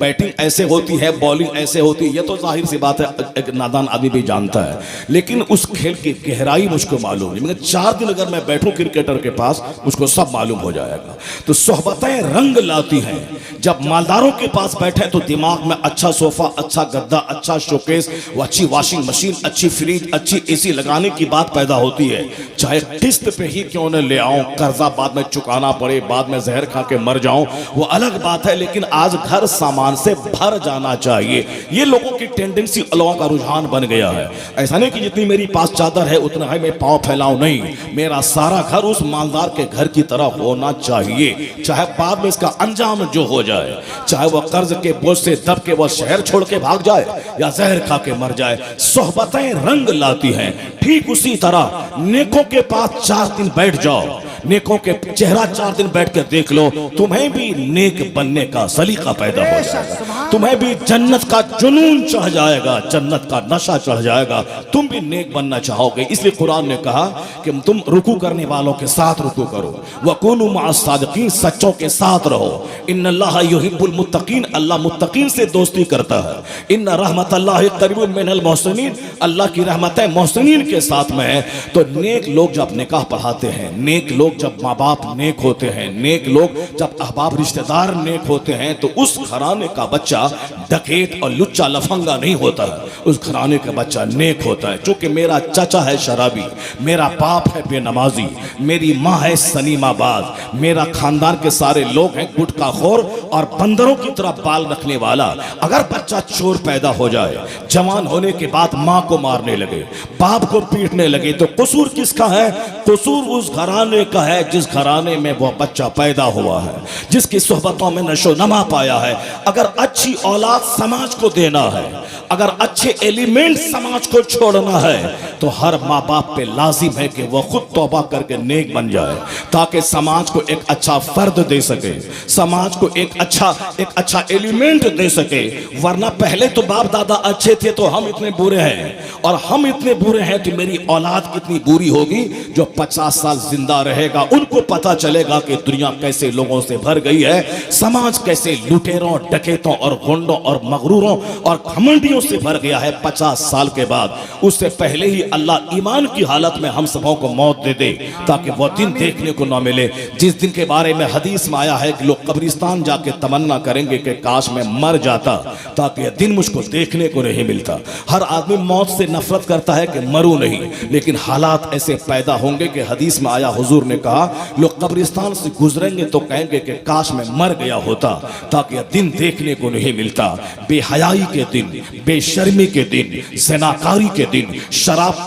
बैटिंग ऐसे होती है, बॉलिंग ऐसे होती है। ये तो जाहिर सी बात है, एक नादान आदमी भी जानता है, लेकिन उस खेल की गहराई मुझको मालूम नहीं। मगर 4 दिन अगर मैं बैठूं क्रिकेटर के पास, मुझको सब मालूम हो जाएगा। तो सोहबतें रंग लाती हैं। जब मालदारों के पास बैठे तो दिमाग में अच्छा सोफा, अच्छा गद्दा, अच्छा शोकेस, वो अच्छी वॉशिंग मशीन, अच्छी फ्रिज, अच्छी एसी लगाने की बात पैदा होती है। चाहे किस्त पे ही क्यों न ले आऊं, कर्जा बाद में चुकाना पड़े, बाद में जहर खा के मर जाऊं, वो अलग बात है, लेकिन आज घर सामान से भर जाना चाहिए। ये लोगों की टेंडेंसी, लोगों का रुझान बन गया है। ऐसा नहीं कि जितनी मेरी पास चादर है उतना है मैं पांव फैलाऊं, नहीं, मेरा सारा घर उस मालदार के घर की तरह होना चाहिए। चाहे बाद में इसका अंजाम जो हो जाए, चाहे वह कर्ज के बोझ से दब के वह शहर छोड़ के भाग जाए या जहर खा के मर जाए, सोहबतें रंग लाती हैं। ठीक उसी तरह नेकों के पास 4 दिन बैठ जाओ, नेकों के चेहरा 4 दिन बैठ कर देख लो, तुम्हें भी नेक बनने का सलीका पैदा हो जाएगा, तुम्हें भी जन्नत का जुनून चढ़ जाएगा, जन्नत का नशा चढ़ जाएगा, तुम भी नेक बनना चाहोगे। इसलिए कुरान ने कहा कि तुम रुकू करने वालों के साथ रुकू करो, वकुनु मअस सादिकीन, सच्चों के साथ रहो। इन्नल्लाह युहिब्बुल मुत्तकीन, अल्लाह मुत्तकीन से दोस्ती करता है। इन्ना रहमतल्लाहि करीबुम मिनल मोहसिनीन, अल्लाह की रहमतें मोहसिनीन के साथ में है। तो नेक लोग जब निकाह पढ़ाते हैं, नेक लोग जब माँ बाप नेक होते हैं, नेक लोग जब अहबाब रिश्तेदार नेक होते हैं, तो उस घराने का बच्चा डकैत और लुच्चा लफंगा नहीं होता है, उस घराने का बच्चा नेक होता है। चूंकि मेरा चाचा है शराबी, मेरा बाप है बेनमाजी, मेरी माँ है सलीमाबाद, मेरा खानदान के सारे लोग हैं गुटखाखोर और बंदरों की तरह बाल रखने वाला, अगर बच्चा चोर पैदा हो जाए, जवान होने के बाद माँ को मारने लगे, बाप को पीटने लगे, तो कसूर किसका है? कसूर उस घराने का है जिस घराने में वह बच्चा पैदा हुआ है, जिसकी सोहबतों में नशो नमा पाया है। अगर अच्छी औलाद समाज को देना है, अगर अच्छे एलिमेंट समाज को छोड़ना है, तो हर माँ बाप पे लाजिम है कि वह खुद तौबा करके नेक बन जाए, ताकि समाज को एक अच्छा फर्द दे सके, समाज को एक अच्छा एलिमेंट दे सके। वरना पहले तो बाप दादा अच्छे थे तो हम इतने बुरे हैं, और हम इतने बुरे हैं तो मेरी औलाद कितनी बुरी होगी जो 50 साल जिंदा रहेगा। उनको पता चलेगा कि दुनिया कैसे लोगों से भर गई है, समाज कैसे लुटेरों, डकैतों और गुंडों और मगरूरों और घमंडियों से भर गया है 50 साल के बाद। उससे पहले ही अल्लाह ईमान की हालत में हम सबों को मौत दे दे, ताकि वह दिन देखने को ना मिले जिस दिन के बारे में हदीस में आया है कि लोग कब्रिस्तान जाके तमन्ना करेंगे कि काश मैं मर जाता, ताकि यह दिन मुझको देखने को नहीं मिलता। हर आदमी मौत से नफरत करता है कि मरूं नहीं, लेकिन हालात ऐसे पैदा होंगे कि हदीस में आया, हुजूर ने कहा लोग कब्रिस्तान से गुजरेंगे तो कहेंगे कि काश मैं मर गया होता, ताकि यह दिन देखने को नहीं मिलता। बेहयाई के दिन, बेशर्मी के दिन, ज़नाकारी के दिन, शराब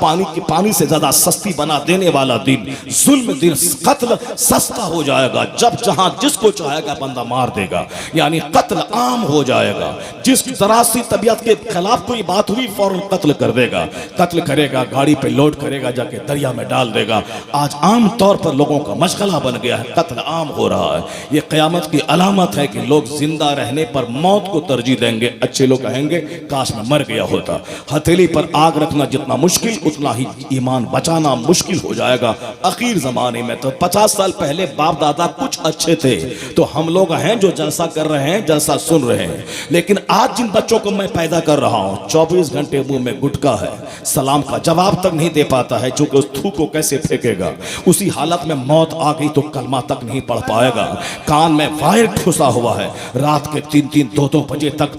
पानी से ज्यादा सस्ती बना देने वाला दिन, जुल्म दिन, कत्ल सस्ता हो जाएगा। जब जहां जिसको चाहेगा बंदा मार देगा, यानी कत्ल आम हो जाएगा। जिस तरह से तबीयत के खिलाफ कोई बात हुई फौरन कत्ल कर देगा, कत्ल करेगा, गाड़ी पे लोड करेगा, जाके दरिया में डाल देगा। आज आम तौर पर लोगों का मशगला बन गया है, कत्ल आम हो रहा है। ये क़यामत की अलामत है कि लोग जिंदा रहने पर मौत को तरजीह देंगे। अच्छे लोग कहेंगे काश मैं मर गया होता। हथेली पर आग रखना जितना मुश्किल, उतना ही ईमान बचाना मुश्किल हो जाएगा आखिर जमाने में। तो 50 साल पहले बाप दादा कुछ अच्छे थे, तो हम लोग हैं जो जलसा कर रहे हैं, जलसा सुन रहे हैं। लेकिन आज जिन बच्चों को मैं पैदा कर रहा हूं, 24 घंटे मुंह में गुटखा है, सलाम का जवाब तक नहीं दे पाता है, चूंकि उस थू को कैसे फेंकेगा। उसी हालत में मौत आ गई तो कलमा तक नहीं पढ़ पाएगा। कान में वायर ठुसा हुआ है, रात के 3-3, 2-2 बजे तक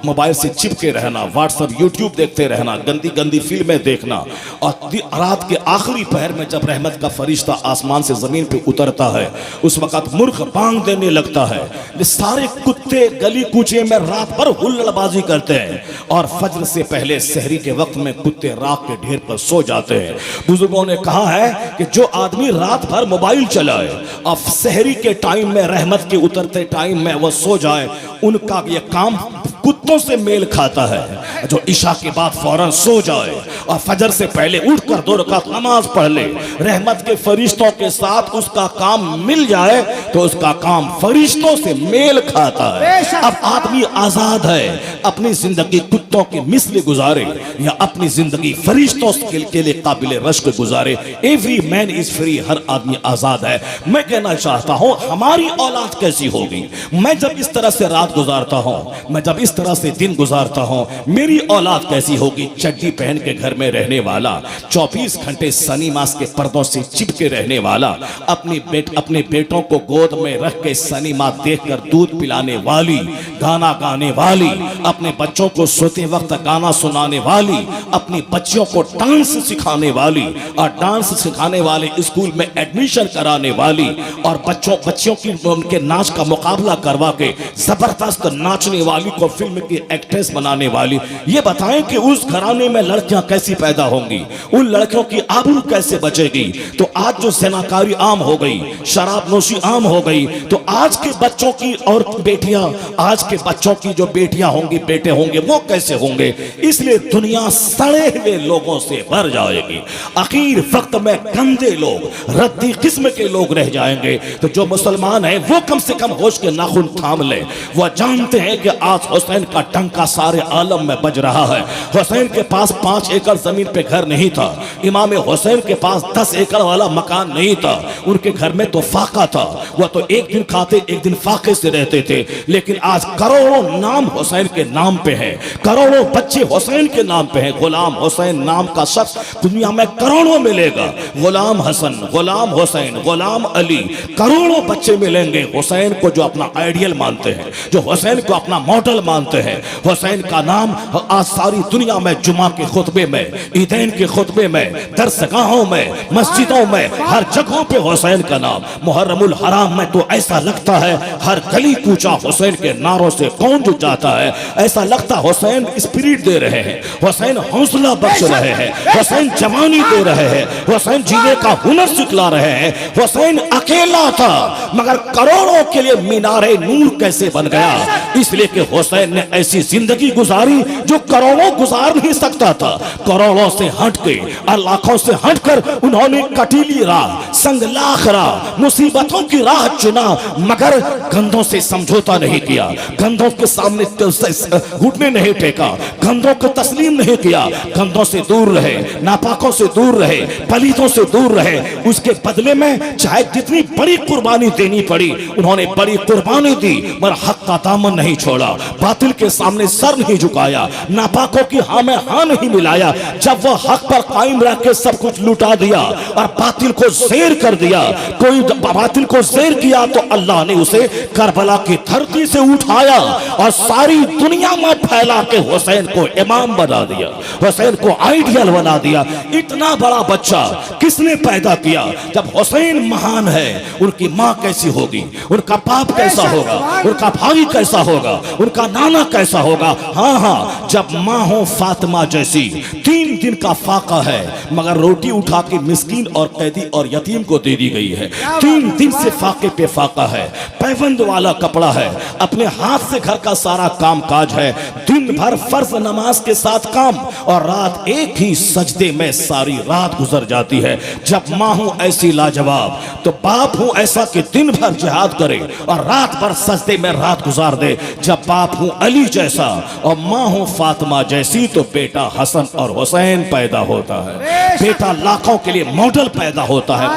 मोबाइल से चिपके रहना, व्हाट्सएप, यूट्यूब देखते रहना, गंदी गंदी फिल्में देखना, और रात के आखिरी पहर में जब रहमत का फरिश्ता आसमान से जमीन पे उतरता है, उस वक्त मुर्ख बांग देने लगता है। ये सारे कुत्ते गली कूचे में रात भर हुल्लड़बाजी करते हैं, और फज्र से पहले सहरी के वक्त में कुत्ते राख के ढेर पर सो जाते हैं। बुजुर्गों ने कहा है कि जो आदमी रात भर मोबाइल चलाए और सहरी के टाइम में, रहमत के उतरते टाइम में वह सो जाए, उनका यह काम कुत्तों से मेल खाता है। जो इशा के बाद फौरन सो जाए और फजर से पहले उठकर 2 रकात नमाज पढ़ ले, रहमत के फरिश्तों के साथ उसका काम मिल जाए तो उसका काम फरिश्तों से मेल खाता है। अब आदमी आजाद है, अपनी जिंदगी कुत्तों के मिस्ल गुजारे या अपनी जिंदगी फरिश्तों के लिए काबिल रश्क गुजारे। एवरी मैन इज फ्री, हर आदमी आजाद है। मैं कहना चाहता हूं हमारी औलाद कैसी होगी। मैं जब इस तरह से रात गुजारता हूं, मैं जब इस तरह से दिन गुजारता हूं, मेरी औलाद कैसी होगी। चड्डी पहन के घर में रहने वाला, 24 घंटे सनी मास के पर्दों से चिपके रहने वाला, अपने बेटों को गोद में रख के सनी मास देखकर दूध पिलाने वाली, गाना गाने वाली, अपने बच्चों को सोते वक्त गाना सुनाने वाली, अपनी बच्चियों को डांस सिखाने वाली और डांस सिखाने वाले स्कूल में एडमिशन कराने वाली, और बच्चियों की उनके नाच का मुकाबला करवा के जबरदस्त नाचने वाली को फिल्म की एक्ट्रेस बनाने वाली। ये बताएं कि उस घराने में लड़कियां कैसी पैदा होंगी, उन लड़कियों की आबरू कैसे बचेगी। तो आज जो ज़नाकारी आम हो गई, शराब नोशी आम हो गई, तो आज के बच्चों की और बेटियां, आज के बच्चों की जो बेटियां होंगी, बेटे होंगे, वो कैसे होंगे। इसलिए दुनिया सड़े हुए लोगों से भर जाएगी। आखिर वक्त में गंदे लोग, रद्दी किस्म के लोग रह जाएंगे। तो जो मुसलमान है वो कम से कम होश के नाखून थाम ले। वह जानते हैं कि आज हुसैन का डंका सारे आलम में बज रहा है। हुसैन के पास 5 एकड़ जमीन पे घर नहीं था, इमाम हुसैन के पास 10 एकड़ वाला मकान नहीं था, उनके घर में तो फाका था। वह तो एक दिन खाते एक दिन फाके से रहते थे। लेकिन आज करोड़ों नाम हुसैन के नाम पे है, करोड़ों बच्चे हुसैन के नाम पे हैं। गुलाम हुसैन नाम का शख्स दुनिया में करोड़ों मिलेगा। गुलाम हसन, गुलाम हुसैन, गुलाम अली, करोड़ों बच्चे मिलेंगे हुसैन को जो अपना आइडियल मानते हैं, जो हुसैन को अपना मॉडल मानते हैं। हुसैन का नाम आज सारी दुनिया में जुमा के खुतबे में, ईदैन के खुतबे में, दरसगाहों में, मस्जिदों में, हर जगहों पे हुसैन का नाम। मुहर्रमुल हराम में तो ऐसा लगता है हर गली कूचा हुसैन के नारों से गूंज जाता है। ऐसा लगता हुसैन स्पिरिट दे रहे हैं, हुसैन हौसला बख्श रहे हैं, हुसैन जवानी दे रहे हैं, हुसैन जीने का हुनर सिखला रहे हैं। हुसैन अकेला था मगर करोड़ों के लिए मीनारे नूर कैसे बन गया, इसलिए कि हुसैन ने ऐसी जिंदगी गुजारी जो करोड़ों गुजार नहीं सकता था। करोड़ों से हटके और लाखों से हटकर उन्होंने कटीली राह, संगलाख राह, मुसीबतों की राह चुना, मगर गंधों से समझौता नहीं किया, गंधों के सामने घुटने नहीं टेका, गंधों को तस्लीम नहीं किया, गंधों से दूर रहे, नापाकों से दूर रहे, पलीतों से दूर रहे। उसके बदले में चाहे जितनी बड़ी कुर्बानी देनी पड़ी उन्होंने बड़ी कुर्बानी दी, मगर हक का दामन नहीं छोड़ा, बातिल के सामने सर नहीं झुकाया, नापाकों की हाँ में हाँ नहीं मिलाया। जब वह हक पर कायम रह के सब कुछ लुटा दिया और बातिल को ज़ेर कर दिया, कोई बातिल को ज़ेर किया तो अल्लाह ने उसे करबला की धरती से उठाया और सारी दुनिया में फैला के हुसैन को इमाम बना दिया, हुसैन को आइडियल बना दिया। इतना बड़ा बच्चा किसने पैदा किया? जब हुसैन महान है, उनकी माँ कैसी होगी, उनका बाप कैसा होगा, उनका भाई कैसा होगा, उनका नाना कैसा होगा। हाँ हाँ, जब माँ हो फातिमा जैसी, 3 दिन का फाका है मगर रोटी उठा के मिस्कीन और कैदी और यतीम को दे दी गई है। 3 दिन से फाके पे फाका है, पैबंद वाला कपड़ा है, अपने हाथ से घर का सारा काम काज है, दिन भर फर्ज नमाज के साथ काम और रात एक ही सजदे में सारी रात गुजर जाती है। जब माँ हूं ऐसी लाजवाब तो बाप हूं ऐसा कि दिन भर जिहाद करे और रात भर सजदे में रात गुजार दे। जब बाप हूं अली जैसा और माँ हूं फातिमा जैसी तो बेटा हसन और हुसैन पैदा होता है। बेटा लाखों के लिए मॉडल पैदा होता है,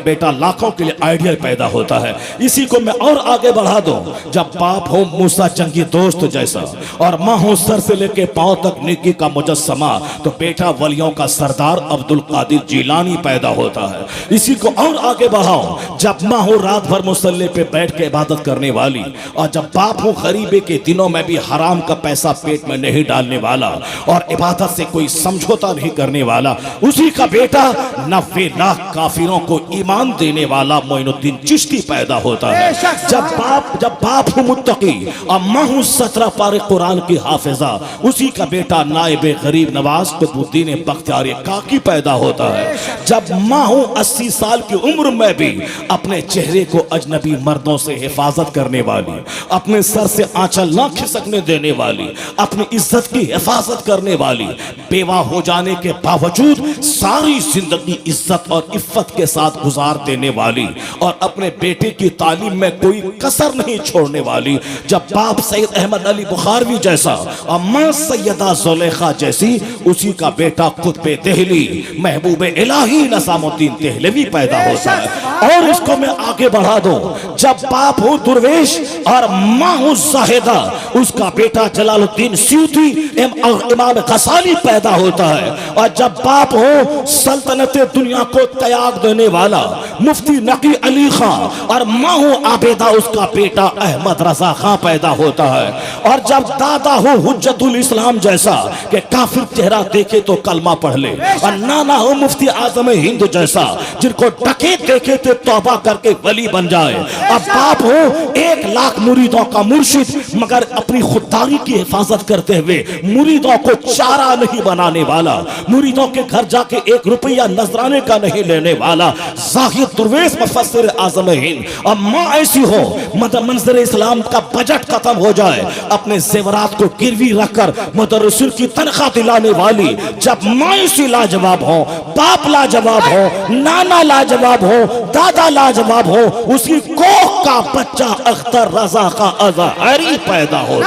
बेटा लाखों के लिए आइडियल पैदा होता है। इसी को मैं और आगे बढ़ा दूं, जब बाप हो मूसा जंगी दोस्त जैसा और माँ हो सर से लेके पांव तक नेकी का मुजस्समा तो बेटा वलियों का सरदार अब्दुल कादिर जीलानी पैदा होता है। इसी को और आगे बढ़ाओ, जब माँ हो रात भर मुसल्ले पे बैठ के इबादत करने वाली और जब बाप हो गरीबी के दिनों में भी हराम का पैसा पेट में नहीं डालने वाला और इबादत से कोई समझौता नहीं करने वाला, उसी का बेटा 90 लाख काफिरों को ईमान देने वाला मोइनुद्दीन चिश्ती पैदा होता है। जब बाप हूँ मुत्तकी और माँ हूँ 17 पारे कुरान की हाफिजा, उसी का बेटा नाइब गरीब नवाज कुतुबुद्दीन बख्तियार काकी पैदा होता है। जब माँ हूँ 80 साल की उम्र में भी अपने चेहरे को अजनबी मर्दों से हिफाजत करने वाली, अपने सर से आंचल ना खिसकने देने वाली, अपनी इज्जत की हिफाजत करने वाली, बेवा हो जाने के बावजूद सारी जिंदगी इज्जत और इफ्फत के साथ गुजार देने वाली और अपने बेटे की तालीम में कोई कसर नहीं छोड़ने वाली। जब बाप सैयद अहमद अली बुखारवी जैसा और मां सैयदा जुलेखा जैसी, उसी का बेटा कुतुब देहली महबूब इलाही निजामुद्दीन देहलवी पैदा होता है। और इसको मैं आगे बढ़ा दूं, जब बाप हो दुर्वेश और मां हो जाहिदा, उसका बेटा जलालुद्दीन स्यूती इमाम गसाली पैदा होता है। और जब बाप हो सल्तनत दुनिया को त्याग देने वाला मुफ्ती नकी अली खां और माँ हो आबेदा, उसका बेटा अहमद रजा खां पैदा होता है। और जब दादा हो हुज्जतुल इस्लाम जैसा कि काफिर चेहरा देखे तो कलमा पढ़ ले, और नाना हो मुफ्ती आजम हिंद जैसा जिनको डकैत देखे तो तौबा करके वली बन जाए। अब बाप हो 1 लाख मुरीदों का मुर्शिद मगर अपनी खुददारी की हिफाजत करते हुए मुरीदों को चारा नहीं बनाने वाला, मुरीदों के घर जाके 1 रुपया नजराने का नहीं लेने वाला, जाहिद दुर्वेश मुफस्सिर आज़म हिंद। और माँ ऐसी हो मंजर इस्लाम का बजट खत्म हो जाए, अपने जेवरात को गिरवी रखकर मुदर्रिसिन की तनख्वाह दिलाने वाली। जब माँ ऐसी लाजवाब हो, बाप लाजवाब हो, नाना लाजवाब हो, दादा लाजवाब हो, उसी कोख का बच्चा अख्तर रजा का अज़हरी पैदा हो।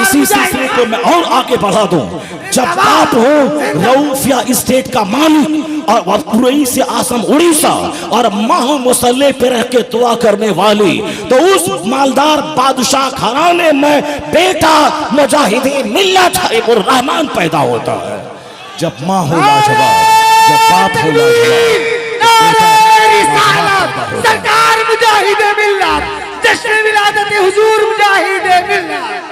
इसी सिलसिले को मैं और आगे बढ़ा दूं, जब बाप हो रऊफिया स्टेट का मालिक और पुरई से आसम उड़ीसा और माँ मुसल्ले पे रह के दुआ करने वाली, तो उस मालदार बादशाह घराने में बेटा मुजाहिदे मिल्लत हबीबुर रहमान पैदा होता है। जब माँ हो लाजवाब, जब बाप हो लाजवाब, सरकार मुजाहिदे मिल्लत, जश्न विलादत हुजूर मुजाहिदे मिल्लत।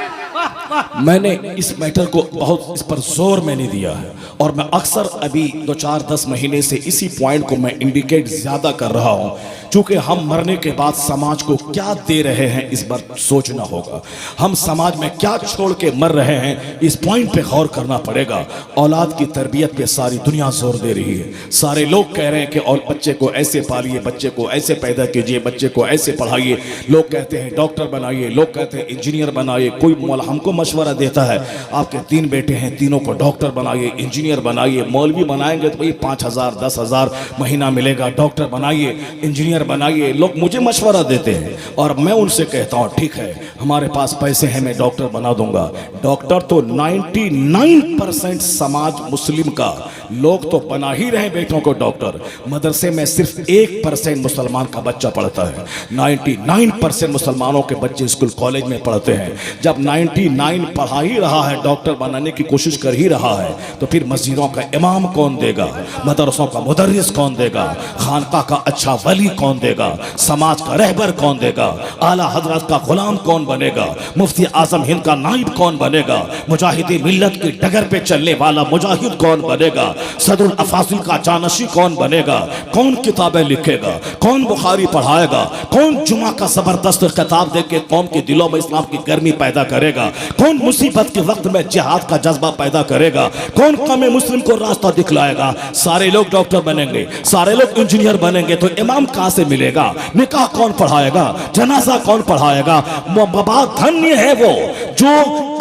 मैंने इस मैटर को बहुत इस पर जोर मैंने दिया है और मैं अक्सर अभी 2-4-10 महीने से इसी पॉइंट को मैं इंडिकेट ज्यादा कर रहा हूं, क्योंकि हम मरने के बाद समाज को क्या दे रहे हैं इस बार सोचना होगा। हम समाज में क्या छोड़ के मर रहे हैं इस पॉइंट पे गौर करना पड़ेगा। औलाद की तरबियत पे सारी दुनिया जोर दे रही है। सारे लोग कह रहे हैं कि और बच्चे को ऐसे पालिए, बच्चे को ऐसे पैदा कीजिए, बच्चे को ऐसे पढ़ाइए। लोग कहते हैं डॉक्टर बनाइए, लोग कहते हैं इंजीनियर बनाइए। कोई हमको मशवरा देता है आपके 3 बेटे हैं, तीनों को डॉक्टर बनाइए, इंजीनियर बनाइए। मौलवी बनाएंगे तो भाई 5,000 10,000 महीना मिलेगा। डॉक्टर बनाइए, इंजीनियर बनाइए। लोग मुझे मशवरा देते हैं और मैं उनसे कहता हूं ठीक है, हमारे पास पैसे हैं, मैं डॉक्टर बना दूंगा। डॉक्टर तो 99% समाज मुस्लिम का लोग तो बना ही रहे बेटों को डॉक्टर। मदरसे में सिर्फ 1% मुसलमान का बच्चा पढ़ता है। 99% मुसलमानों के बच्चे स्कूल कॉलेज में पढ़ते हैं। जब 99 पढ़ा ही रहा है, डॉक्टर बनाने की कोशिश कर ही रहा है, तो फिर मस्जिदों का इमाम कौन देगा, मदरसों का मुदर्रिस कौन देगा, खानका का अच्छा वली कौन देगा, समाज का रहबर कौन देगा, आला हजरत का गुलाम कौन बनेगा, मुफ्ती आजम हिंद का नाइब कौन बनेगा, मुजाहिदी मिल्लत की डगर पे चलने वाला मुजाहिद कौन बनेगा, सदरुल अफाजिल का जानशी कौन बनेगा, कौन किताबें लिखेगा, कौन बुखारी पढ़ाएगा, कौन जुमा का जबरदस्त किताब दे के कौम के दिलों में इस्लाम की गर्मी पैदा करेगा, कौन मुसीबत के वक्त में जिहाद का जज्बा पैदा करेगा, कौन कौमे मुस्लिम को रास्ता दिखलाएगा। सारे लोग डॉक्टर बनेंगे, सारे लोग इंजीनियर बनेंगे, तो इमाम कहां से मिलेगा, निकाह कौन पढ़ाएगा, जनाजा कौन पढ़ाएगा। बाबा धन्य है वो जो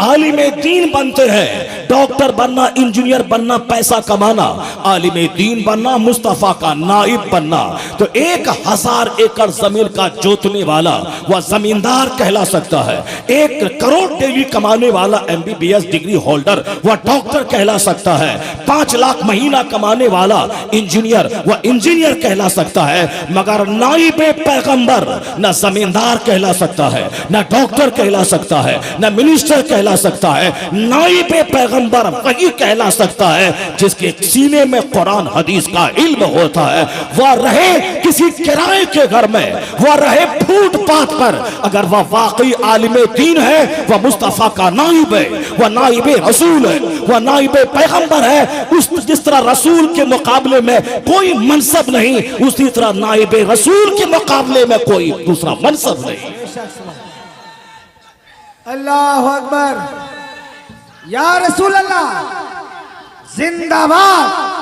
आलिमे दीन बनते हैं। डॉक्टर बनना, इंजीनियर बनना, पैसा कमाना, आलिमे दीन बनना, मुस्तफा का नाइब बनना। तो 1000 एकड़ जमीन का जोतने वाला वह जमींदार कहला सकता है। 1 करोड़ डेली कमाने वाला MBBS डिग्री होल्डर वह डॉक्टर कहला सकता है। 5 लाख महीना कमाने वाला इंजीनियर वह इंजीनियर कहला सकता है। मगर नाइबे पैगंबर न जमींदार कहला सकता है, न डॉक्टर कहला सकता है, न मिनिस्टर कहला सकता है। नाइबे पैगंबर वही कहला सकता है जिसके सीने में कुरान हदीस का इल्म होता है। वह रहे किसी किराए के घर में, वह रहे फुटपाथ पर, अगर वह वाकई आलिमे दीन है, वह मुस्तफा का नाइब है, वह नाइबे रसूल है, वह नाइबे पैगंबर है। उस जिस तरह रसूल के मुकाबले में कोई मनसब नहीं, उसी तरह नाइबे रसूल के मुकाबले में कोई दूसरा मनसब नहीं। अल्लाह अकबर, या रसूल अल्लाह, जिंदाबाद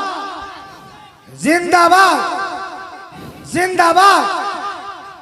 जिंदाबाद जिंदाबाद,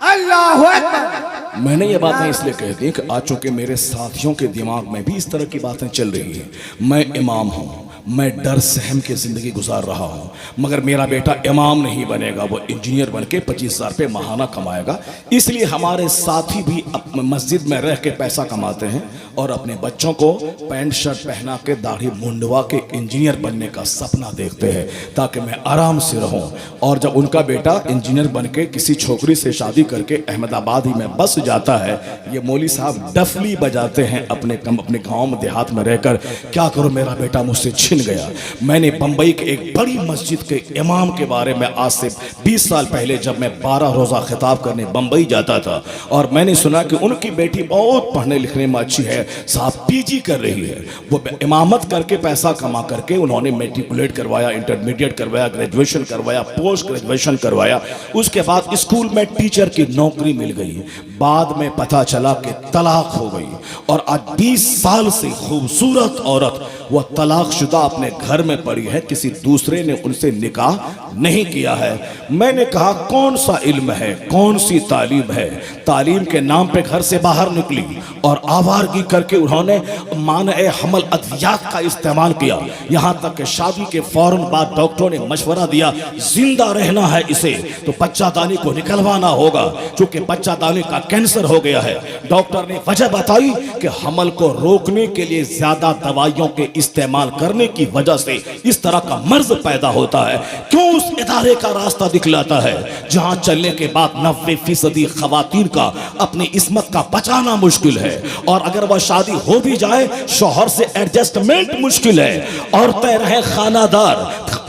अल्लाह अकबर। मैंने ये बातें इसलिए कह दी कि आज चूंकि मेरे साथियों के दिमाग में भी इस तरह की बातें चल रही हैं। मैं इमाम हूं, मैं डर सहम के जिंदगी गुजार रहा हूं, मगर मेरा बेटा इमाम नहीं बनेगा, वो इंजीनियर बन के 25,000 रुपये माहाना कमाएगा। इसलिए हमारे साथी भी अपने मस्जिद में रह के पैसा कमाते हैं और अपने बच्चों को पैंट शर्ट पहना के दाढ़ी मुंडवा के इंजीनियर बनने का सपना देखते हैं ताकि मैं आराम से रहूं। और जब उनका बेटा इंजीनियर बन के किसी छोकरी से शादी करके अहमदाबाद ही में बस जाता है, ये मौली साहब डफली बजाते हैं अपने गांव में देहात में रहकर। क्या करो, मेरा बेटा मुझसे छिन गया। मैंने बंबई के एक बड़ी मस्जिद के इमाम के बारे में आज से 20 साल पहले जब मैं 12 रोजा खिताब करने बंबई जाता था, और मैंने सुना कि उनकी बेटी बहुत पढ़ने लिखने में अच्छी है, साहब PG कर रही है। वो इमामत करके पैसा कमा करके उन्होंने मैट्रिकुलेट करवाया, इंटरमीडिएट करवाया, ग्रेजुएशन करवाया, पोस्ट ग्रेजुएशन करवाया। उसके बाद स्कूल में टीचर की नौकरी मिल गई। बाद में पता चला कि तलाक हो गई, और आज 20 साल से खूबसूरत औरत वह तलाकशुदा अपने घर में पड़ी है, किसी दूसरे ने उनसे निकाह नहीं किया है। मैंने कहा कौन सा इल्म है, कौन सी तालीम है। तालीम के नाम पे घर से बाहर निकली और आवारगी करके उन्होंने माने हमल अद्वियात का इस्तेमाल किया। यहां तक कि शादी के फौरन बाद डॉक्टरों ने मशवरा दिया जिंदा रहना है इसे तो बच्चादानी को निकलवाना होगा, क्योंकि बच्चादानी का कैंसर हो गया है। डॉक्टर ने वजह बताई कि हमल को रोकने के लिए ज्यादा दवाइयों के इस्तेमाल करने की वजह से इस तरह का मर्ज पैदा होता है। क्यों उस इदारे का रास्ता दिखलाता है जहां चलने के बाद 90% खवातीन का अपनी इस्मत का बचाना मुश्किल है, और अगर वह शादी हो भी जाए शौहर से एडजस्टमेंट मुश्किल है। औरतें रहे खानादार,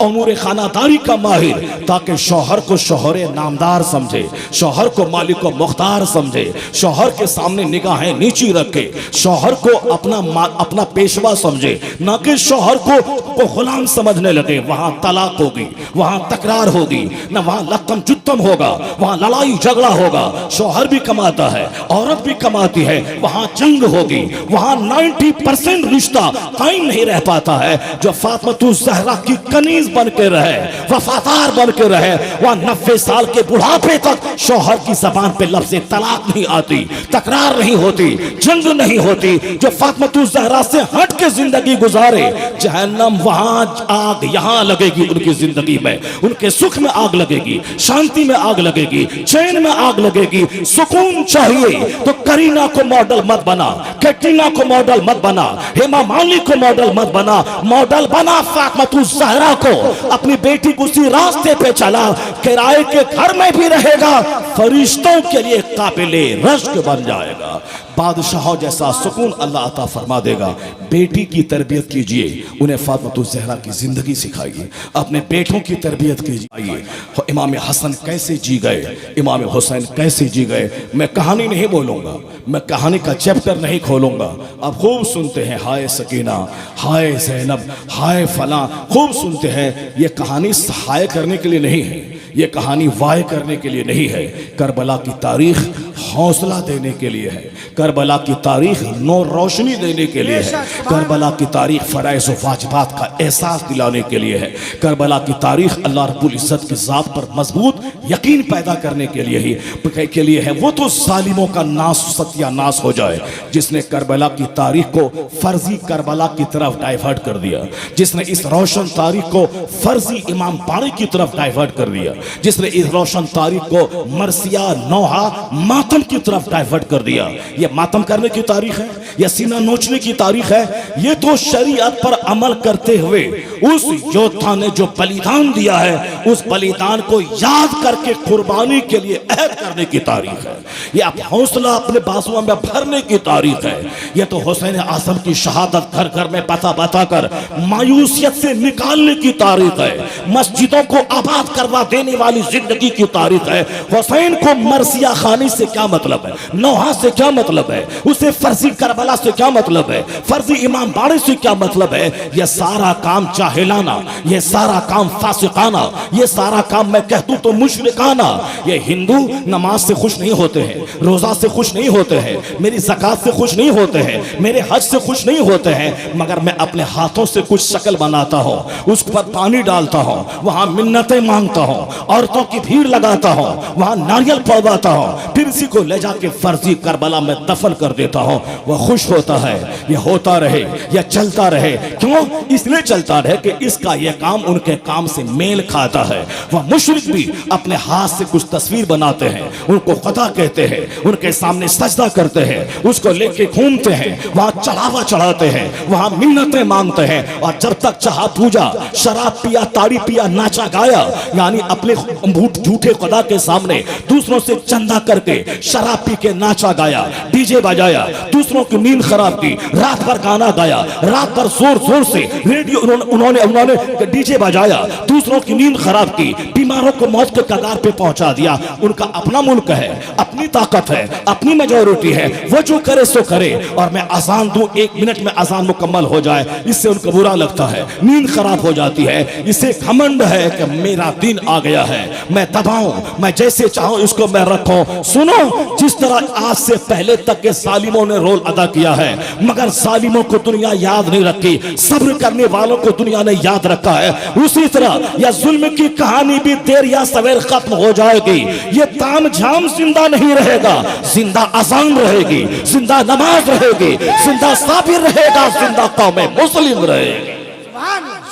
उमूर खानादारी का माहिर, ताकि शौहर को शौहर नामदार समझे, शौहर को मालिक व मुख्तार समझे, शौहर के सामने निगाहें नीची रखे, शौहर को अपना पेशवा समझे, ना कि शौहर को गुलाम समझने लगे। वहां तलाक होगी, वहां तकरार होगी, ना वहां लक्कम जुत्तम होगा, वहां लड़ाई झगड़ा होगा। शौहर भी कमाता है, औरत भी कमाती है, वहां जंग होगी, वहां 90% रिश्ता कायम नहीं रह पाता है। जो फातिमा ज़हरा की कनीज बन के रहे, वफादार बन के रहे, वहां 90 साल के बुढ़ापे तक शौहर की जबान पे लफ्ज़ तलाक नहीं आती, तकरार नहीं होती, जंग नहीं होती। जो फातिमा ज़हरा से हट के जिंदगी गुजारे, जहन्नम वहां आग यहां लगेगी उनकी जिंदगी में, उनके सुख में आग लगेगी, शांति में आग लगेगी, चैन में आग लगेगी। सुकून चाहिए तो करीना को मॉडल मत बना, कैटरीना को मॉडल मत बना, हेमा मालिनी को मॉडल मत बना, मॉडल बना फातिमा ज़हरा को। अपनी बेटी को उसी रास्ते पे चला, किराए के घर में भी रहेगा, फरिश्तों के लिए काबिले रश्क बन जाएगा। बादशाहों जैसा सुकून अल्लाह अता फरमा देगा। बेटी की तरबियत कीजिए, उन्हें फातिमा ज़हरा की जिंदगी सिखाइए, अपने बेटों की तरबियत कीजिए। इमाम हसन कैसे जी गए, इमाम हुसैन कैसे जी गए। मैं कहानी नहीं बोलूंगा, मैं कहानी का चैप्टर नहीं खोलूंगा। आप खूब सुनते हैं, हाय सकीना, हाय ज़ैनब, हाय फला, खूब सुनते हैं। ये कहानी सहाय करने के लिए नहीं है, ये कहानी वाय करने के लिए नहीं है। करबला की तारीख हौसला देने के लिए है, करबला की तारीख नो रोशनी देने के लिए है, करबला की तारीख फराइज़ व वाजिबात का एहसास दिलाने के लिए है, करबला की तारीख अल्लाह रब्बुल इज़्ज़त की ज़ात पर मजबूत यकीन पैदा करने के लिए है। वो तो जालिमों का नाश सत्यानाश हो जाए जिसने करबला की तारीख को फर्जी करबला की तरफ डाइवर्ट कर दिया, जिसने इस रोशन तारीख को फर्जी इमाम बाड़ी की तरफ डाइवर्ट कर दिया, जिसने इस रोशन तारीख को मरसिया नौहा मातम की तरफ डाइवर्ट कर दिया। ये मातम करने की तारीख है, यह सीना नोचने की तारीख है। ये तो शरीयत पर अमल करते हुए उस योद्धा ने जो बलिदान दिया है, उस बलिदान को याद करके कुर्बानी के लिए अहद करने की तारीख है। यह हौसला अपने बाजुओं में भरने की तारीख है। यह तो हुसैन आज़म की शहादत घर घर में बता बता कर मायूसियत से निकालने की तारीख है। मस्जिदों को आबाद करवा देने वाली जिंदगी की तारीख है। हुसैन को मरसिया खानी से क्या मतलब है, नौहा से क्या मतलब है, उसे फर्जी करबला से क्या मतलब है, फर्जी इमाम बाड़े से क्या मतलब है। यह सारा काम जाहिलाना, यह सारा काम फासिकाना, यह सारा काम मैं कह दूं तो मुशरिकाना। ये हिंदू नमाज से खुश नहीं होते हैं, रोजा से खुश नहीं होते हैं, मेरी ज़कात से खुश नहीं होते हैं, मेरे हज से खुश नहीं होते हैं, मगर मैं अपने हाथों से कुछ शक्ल बनाता हूँ, उस पर पानी डालता हूँ, वहां मिन्नतें मांगता हूँ, औरतों की भीड़ लगाता हूँ, वहां नारियल पौधाता हूँ, फिर इसी को ले जाके फर्जी करबला में दफन कर देता हूँ। वह खुश होता है। यह होता रहे, यह चलता रहे। क्यों? इसलिए चलता रहे कि इसका यह काम उनके काम से मेल खाता है। वह मुशरिक भी अपने हाथ से कुछ तस्वीर बनाते हैं, उनको खुदा कहते हैं, उनके सामने सजदा करते हैं, उसको लेके घूमते हैं, वहां चढ़ावा चढ़ाते हैं, वहां मिन्नतें मांगते हैं। और जब तक चाहा पूजा, शराब पिया, ताड़ी पिया, नाचा गाया, यानी अपने झूठे खुदा के सामने दूसरों से चंदा करके शराब पी के नाचा गाया, डीजे बजाया, दूसरों की नींद खराब की, रात भर गाना गाया, रात भर जोर जोर से रेडियो उन्होंने डीजे बजाया, दूसरों की नींद खराब की, बीमारों को मौत के कगार पे पहुंचा दिया। उनका अपना मुल्क है, अपनी ताकत है, अपनी मेजॉरिटी है, वो जो करे सो करे। और मैं अजान दूं, 1 मिनट में अजान मुकम्मल हो जाए, इससे उनको बुरा लगता है, नींद खराब हो जाती है। इसे घमंड है कि मेरा दिन आ गया है, मैं दबाऊं, मैं जैसे चाहूं इसको मैं रखूं। सुनो, जिस तरह आज से पहले तक के जालिमों ने रोल अदा किया है, मगर जालिमों को दुनिया याद नहीं रखी, सब्र करने वालों को दुनिया ने याद रखा है। उसी तरह यह जुल्म की कहानी भी देर या सवेर खत्म हो जाएगी। ये ताम झाम जिंदा नहीं रहेगा, जिंदा अज़ान रहेगी, जिंदा नमाज रहेगी, जिंदा साबिर रहेगा, जिंदा कौम मुस्लिम रहेगी।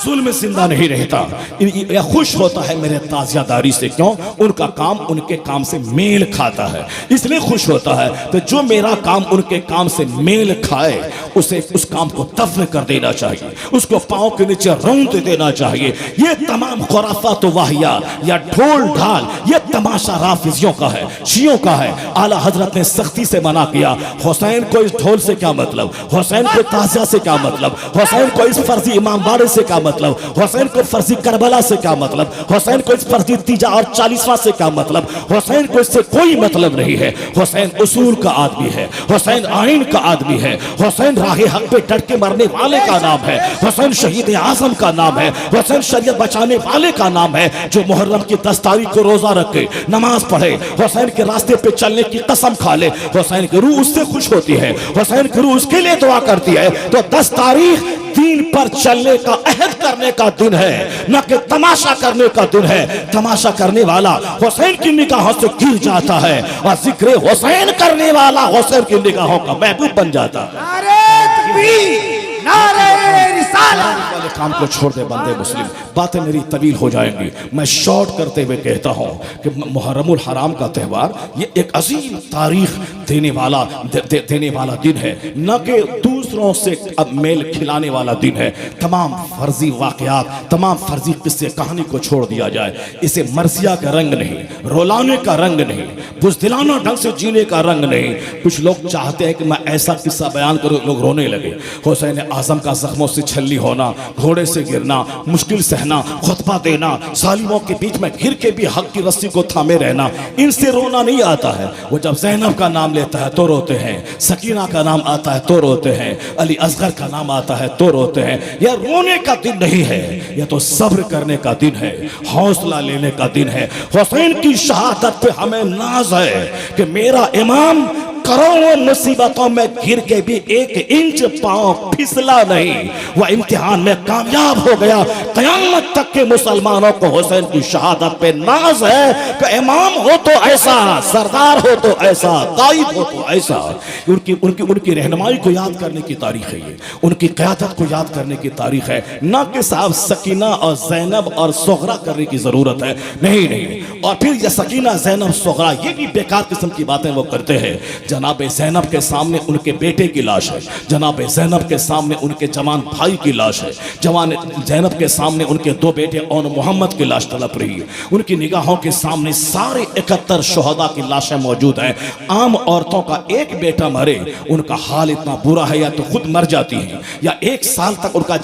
जुल्म जिंदा नहीं रहता। यह खुश होता है मेरे ताज़ियादारी से। क्यों? उनका काम उनके काम से मेल खाता है, इसलिए खुश होता है। तो जो मेरा काम उनके काम से मेल खाए, उसे उस काम को दफन कर देना चाहिए, उसको पांव के नीचे रौंद देना चाहिए। ये तमाम खुराफात वाहिया या ढोल ढाल, ये तमाशा राफिजियों का है, शियों का है। आला हजरत ने सख्ती से मना किया। हुसैन को इस ढोल से क्या मतलब, हुसैन को ताज़िया से क्या मतलब, हुसैन को इस फर्जी इमाम बाड़े से क्या मतलब, मतलब, हुसैन को फर्जी करबला से क्या मतलब, हुसैन को इस फर्जी तीजा और 40वां से क्या मतलब, हुसैन को इससे कोई मतलब नहीं है। हुसैन उसूल का आदमी है, हुसैन आइन का आदमी है, हुसैन राह हक पे डट के मरने वाले का नाम है, हुसैन शहीद आजम का नाम है, हुसैन शरीयत बचाने वाले का नाम है, जो मुहर्रम की 10 तारीख को रोजा रखे, नमाज पढ़े, हुसैन के रास्ते पे चलने की कसम खा ले, हुसैन की रूह उससे खुश होती है, हुसैन की रूह उसके लिए दुआ करती है। तो 10 तारीख दीन पर चलने का अहद करने का दिन है, न कि तमाशा करने का दिन है। तमाशा करने वाला हुसैन की निगाहों से गिर जाता है और जिक्र हुसैन करने वाला हुसैन की निगाहों का महबूब बन जाता है। नारे तकबीर, नारे रिसालत। वाले काम को छोड़ दे बंदे मुस्लिम, बातें मेरी तवील हो जाएंगी। मैं शॉर्ट करते हुए कहता हूं कि मुहर्रमुल हराम का त्यौहार ये एक अजीम तारीख देने वाला दिन है, न कि दूसरों से अब मेल खिलाने वाला दिन है। तमाम फर्जी वाकयात, तमाम फर्जी किस्से कहानी को छोड़ दिया जाए। इसे मर्जिया का रंग नहीं, रोलाने का रंग नहीं, बुज़दिलाना ढंग से जीने का रंग नहीं। कुछ लोग चाहते हैं कि मैं ऐसा किस्सा बयान करूं लोग रोने लगे। हुसैन आजम का जख्मों से छल्ली होना, घोड़े से गिरना, मुश्किल सहना, खुतबा देना, सालिमों के बीच में घिर के भी हक की रस्सी को थामे रहना, इनसे रोना नहीं आता है। वो जब ज़ैनब का नाम लेता है तो रोते हैं, सकीना का नाम आता है तो रोते हैं, अली असगर का नाम आता है तो रोते हैं। यह रोने का दिन नहीं है, यह तो सब्र करने का दिन है, हौसला लेने का दिन है। हुसैन की शहादत पे हमें नाज है कि मेरा इमाम करोड़ों मुसीबतों में घिर के भी 1 इंच पांव फिसला नहीं, वह इम्तिहान में कामयाब हो गया। कयामत तक के मुसलमानों को हुसैन की शहादत पे नाज है कि इमाम हो तो ऐसा, सरदार हो तो ऐसा, कायद हो तो ऐसा। उनकी रहनुमाई को याद करने की तारीख है ये, उनकी क़यादत को याद करने की तारीख है। ना कि साहब सकीना और ज़ैनब और सोगरा करने की जरूरत है, नहीं। और फिर ये सकीना, ज़ैनब, सोगरा ये भी बेकार किस्म की बातें वो करते हैं। जनाब ज़ैनब के सामने उनके बेटे की लाश है, जनाब ज़ैनब के सामने उनके जवान भाई की लाश है, जवान ज़ैनब के सामने उनके 2 बेटे और मोहम्मद की लाश तड़प रही है। उनकी निगाहों के सामने सारे 71 शोहदा की लाशें मौजूद हैं। आम औरतों का एक बेटा मरे, उनका हाल इतना बुरा है या तो खुद मर जाती है या 1 साल तक उनके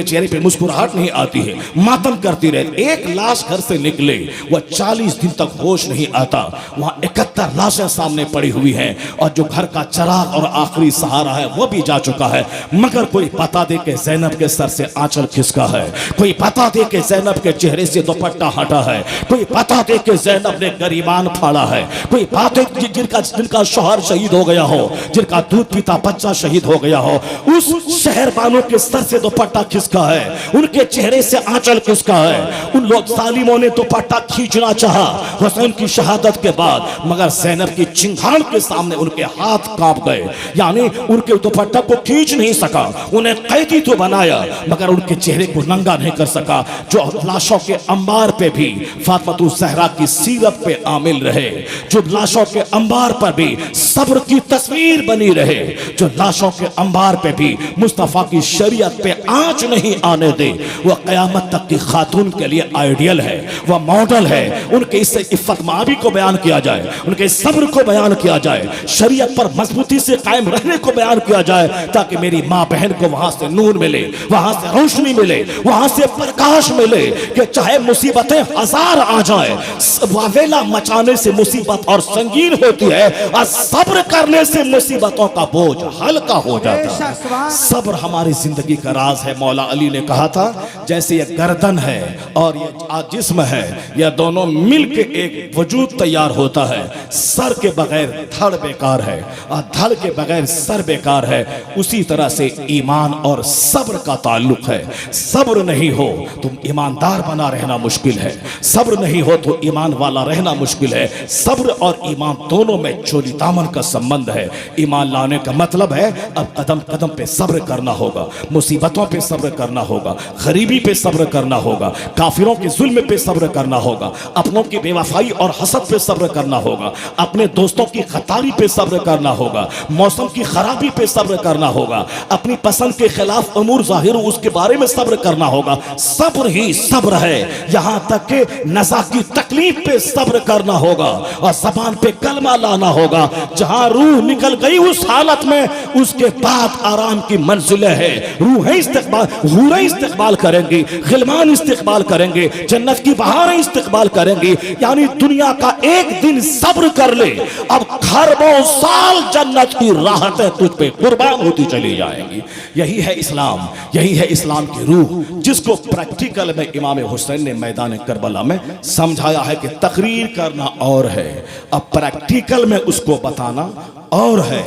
चेहरे पे मुस्कुराहट नहीं आती है, मातम करती रहती। एक लाश घर से निकले वह 40 दिन तक होश नहीं आता। वहां 71 लाशें सामने पड़ी हुई है और जो घर का चराग और आखिरी सहारा है वो भी जा चुका है। मगर कोई बता दे कि ज़ैनब के सर से आंचल खिसका है, कोई बता दे कि ज़ैनब के चेहरे से दुपट्टा हटा है, कोई बता दे कि ज़ैनब ने गरीबान फाड़ा है, कोई बात है जिनका शौहर शहीद हो गया हो, जिनका दूध पीता बच्चा शहीद हो गया हो, उस शहरबानों के सर से दुपट्टा खिसका है, उनके चेहरे से आंचल खिसका है। उन लोग जालिमों ने दुपट्टा खींचना चाहा हुसैन की शहादत के बाद, मगर ज़ैनब की चिंगाड़ के सामने उनके हाथ कांप गए, यानी उनके दुपट्टा को खींच नहीं सका। उन्हें कैदी तो बनाया मगर उनके चेहरे को नंगा नहीं कर सका। जो लाशों के अंबार पे भी फातिमा ज़हरा की सीरत पे आमिल रहे, जो लाशों के अंबार पर भी सब्र की तस्वीर बनी रहे, जो लाशों के अंबार पे भी मुस्तफ़ा की शरीयत पे आंच नहीं आने दे, वह क़यामत तक की खातून के लिए आइडियल है, वह मॉडल है। उनके इससे इफ़्फ़त माबी को बयान किया जाए, उनके सब्र को बयान किया जाए, शरीयत पर मजबूती से कायम रहने को बयान किया जाए, ताकि मेरी माँ बहन को वहां से नूर मिले, वहां से रोशनी मिले, वहां से प्रकाश मिले कि चाहे मुसीबतें 1000 आ जाए, वावेला मचाने से मुसीबत और संगीन होती है और सब्र करने से मुसीबतों का बोझ हल्का हो जाता है। सब्र हमारी जिंदगी का राज है। मौला अली ने कहा था, जैसे ये गर्दन है और ये जिस्म है, यह दोनों मिलके एक वजूद तैयार होता है। सर के बगैर धड़ बेकार है और धड़ के बगैर सर बेकार है। उसी तरह से ईमान और सब्र का ताल्लुक है। सब्र नहीं हो तो ईमानदार बना रहना मुश्किल है, सब्र नहीं हो तो ईमान वाला रहना मुश्किल है। सब्र और ईमान दोनों में चोली दामन का संबंध है। ईमान लाने का मतलब है अब कदम कदम पे सब्र करना होगा, मुसीबतों पे सब्र करना होगा, गरीबी पे सब्र करना होगा, काफिरों के जुल्म पे सब्र करना होगा, अपनों की बेवफाई और हसद पे सब्र करना होगा, अपने दोस्तों की गिरफ्तारी पे सब्र करना होगा, मौसम की खराबी पे सब्र करना होगा, अपनी पसंद के खिलाफ अमूर जाहिर उसके बारे में सब्र करना होगा। सब्र ही सब्र है। यहां तक के नज़ा की तकलीफ पे सब्र करना होगा और जबान पे कलमा लाना होगा। जहां रूह निकल गई उस हालत में उसके बाद आराम की मंजिलें है। रूहें इस्तिकबाल, हूरें इस्तिकबाल करेंगी, गिलमान इस्तिकबाल करेंगे, जन्नत की बहारें इस्तिकबाल करेंगी। यानी दुनिया का एक दिन सब्र कर ले, अब खरबों साल जन्नत की राहतें तुझ पे कुर्बान होती चली जाएंगी। यही है इस्लाम, यही है इस्लाम की रूह, जिसको प्रैक्टिकल में इमाम हुसैन ने मैदान करबला में समझाया है कि तकरीर करना और है, अब प्रैक्टिकल में उसको बताना और है,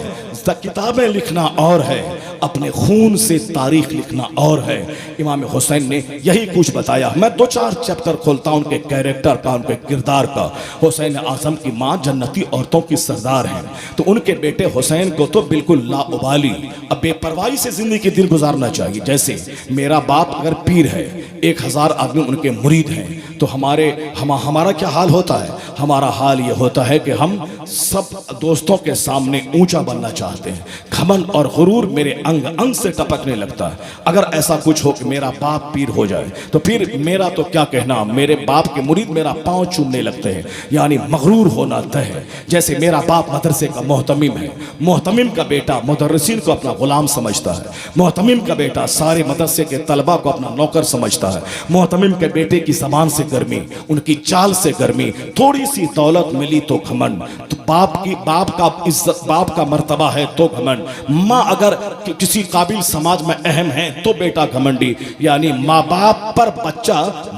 किताबें लिखना और है, अपने खून से तारीख लिखना और है। इमाम हुसैन ने यही कुछ बताया। मैं 2-4 चैप्टर खोलता हूं उनके कैरेक्टर का, उनके किरदार का। हुसैन आजम की माँ जन्नती औरतों की सरदार हैं, तो उनके बेटे हुसैन को तो बिल्कुल लाउबाली, अब बेपरवाही से जिंदगी की दिल गुजारना चाहिए। जैसे मेरा बाप अगर पीर है, 1000 आदमी उनके मुरीद हैं, तो हमारा क्या हाल होता है? हमारा हाल ये होता है कि हम सब दोस्तों के सामने ऊंचा बनना चाहते हैं। घमंड और गुरूर मेरे अंग अंग से टपकने लगता है। अगर ऐसा कुछ हो कि मेरा बाप पीर हो जाए तो फिर मेरा तो क्या कहना, मेरे बाप के मुरीद मेरा पांव चूमने लगते हैं, यानी मगरूर होना तय है। जैसे मेरा बाप मदरसे का मोहतमिम है, मोहतमिम का बेटा मुदर्रिसीन को अपना गुलाम समझता है, मोहतमिम का बेटा सारे मदरसे के तलबा को अपना नौकर समझता है। मोहतमिम के बेटे की ज़बान से गर्मी, उनकी चाल से गर्मी, थोड़ी सी दौलत मिली तो घमंड, तो बाप का इज्जत, बाप का मर्तबा है तो घमंड, माँ अगर किसी काबिल समाज में अहम है तो बेटा घमंडी। यानी माँ बाप पर बच्चा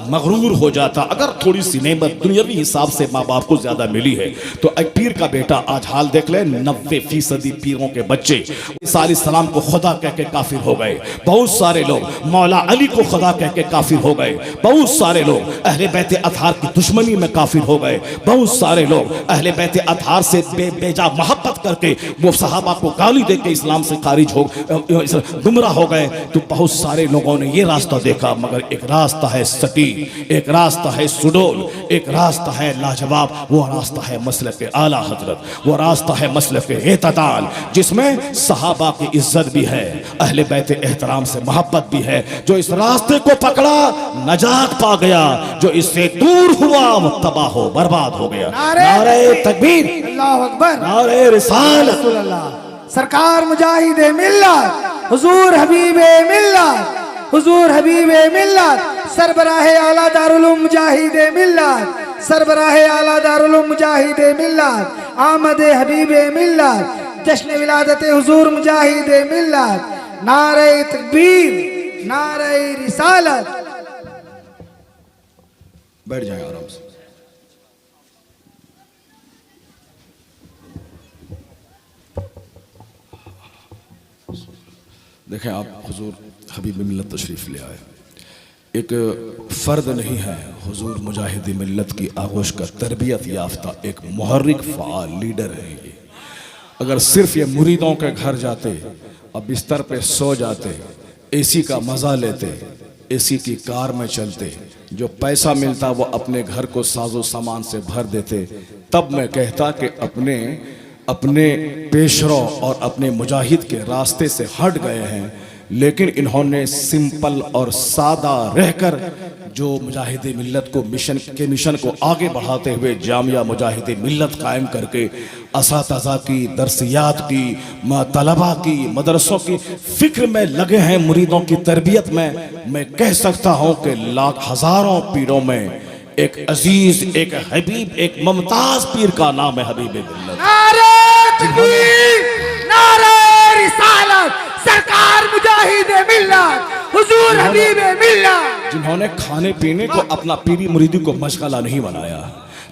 मगरूर हो जाता। अगर थोड़ी सी नेमत दुनियावी हिसाब से माँ बाप को ज्यादा मिली है तो एक पीर का बेटा, आज हाल देख ले, 90% पीरों के बच्चे ईसा अलैहिस्सलाम को खुदा कह के काफिर हो गए। बहुत सारे लोग मौला अली को खुदा कह के काफिर हो गए। बहुत सारे लोग अहले बैत अतहार की दुश्मनी में काफिर हो गए। बहुत सारे लोग अहले बैत अतहार से बेजा मोहब्बत करके वो सहाबा को गाली दे के इस्लाम से खारिज हो गुमराह हो गए। तो बहुत सारे लोगों ने ये रास्ता देखा, मगर एक रास्ता है सटी, एक रास्ता है सुडोल, एक रास्ता है लाजवाब, वो रास्ता है मसलक आला हजरत, वो रास्ता है मसलक एतदाल, जिसमें सहाबा की इज्जत भी है, अहले बैत एहतराम से मोहब्बत भी है। जो इस रास्ते को पकड़ा नजात पा गया, जो इससे दूर हुआ वो तबाह हो बर्बाद हो गया। नारे तकबीर, अल्लाहु अकबर, नारे रिसालत। सरकार मुजाहिदे मिल्लत, हुजूर हबीबे मिल्लत, हुजूर हबीबे मिल्लत, सरबराहे आला दारुल उलूम मुजाहिदे मिल्लत, सरबराहे आला दारुल उलूम मुजाहिदे मिल्लत, आमदे हबीबे मिल्लत, जश्न विलादत हुजूर मुजाहिदे मिल्लत, नारे तकबीर, नारे रिसालत। बैठ जाए आराम से। देखें आप, हुजूर हबीब मिल्लत तशरीफ ले आए, एक फ़र्द नहीं है, हुजूर मुजाहिद मिल्लत की आगोश का तरबियत याफ्ता एक मुहर्रिक फ़ाल लीडर है ये। अगर सिर्फ ये मुरीदों के घर जाते और बिस्तर पे सो जाते, एसी का मज़ा लेते, एसी की कार में चलते, जो पैसा मिलता वो अपने घर को साजो सामान से भर देते, तब मैं कहता कि अपने पेशरो और अपने मुजाहिद के रास्ते से हट गए हैं। लेकिन इन्होंने सिंपल और सादा रहकर जो मुजाहिद मिल्लत को मिशन को आगे बढ़ाते हुए जामिया मुजाहिद मिल्लत कायम करके असातिज़ा की, दरसियात की, तलबा की, मदरसों की फिक्र में लगे हैं, मुरीदों की तरबियत में। मैं कह सकता हूँ कि लाख हजारों पीरों में एक अजीज, एक हबीब, एक मुमताज पीर का नाम है हबीब मिल्लत। नारे तकबीर, नारे रिसालत, सरकार मुजाहिद मिल्लत, हुजूर हबीब मिल्लत। जिन्होंने खाने पीने को अपना पीरी मुरीदी को मशगला नहीं बनाया,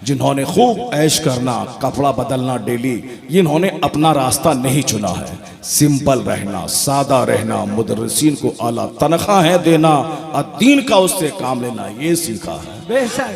जिन्होंने खूब ऐश करना, कपड़ा बदलना डेली, इन्होंने अपना रास्ता नहीं चुना है। सिंपल रहना, सादा रहना, मुदर्रिसीन को आला तनख्वाहें देना और दीन का उससे काम लेना, ये सीखा है।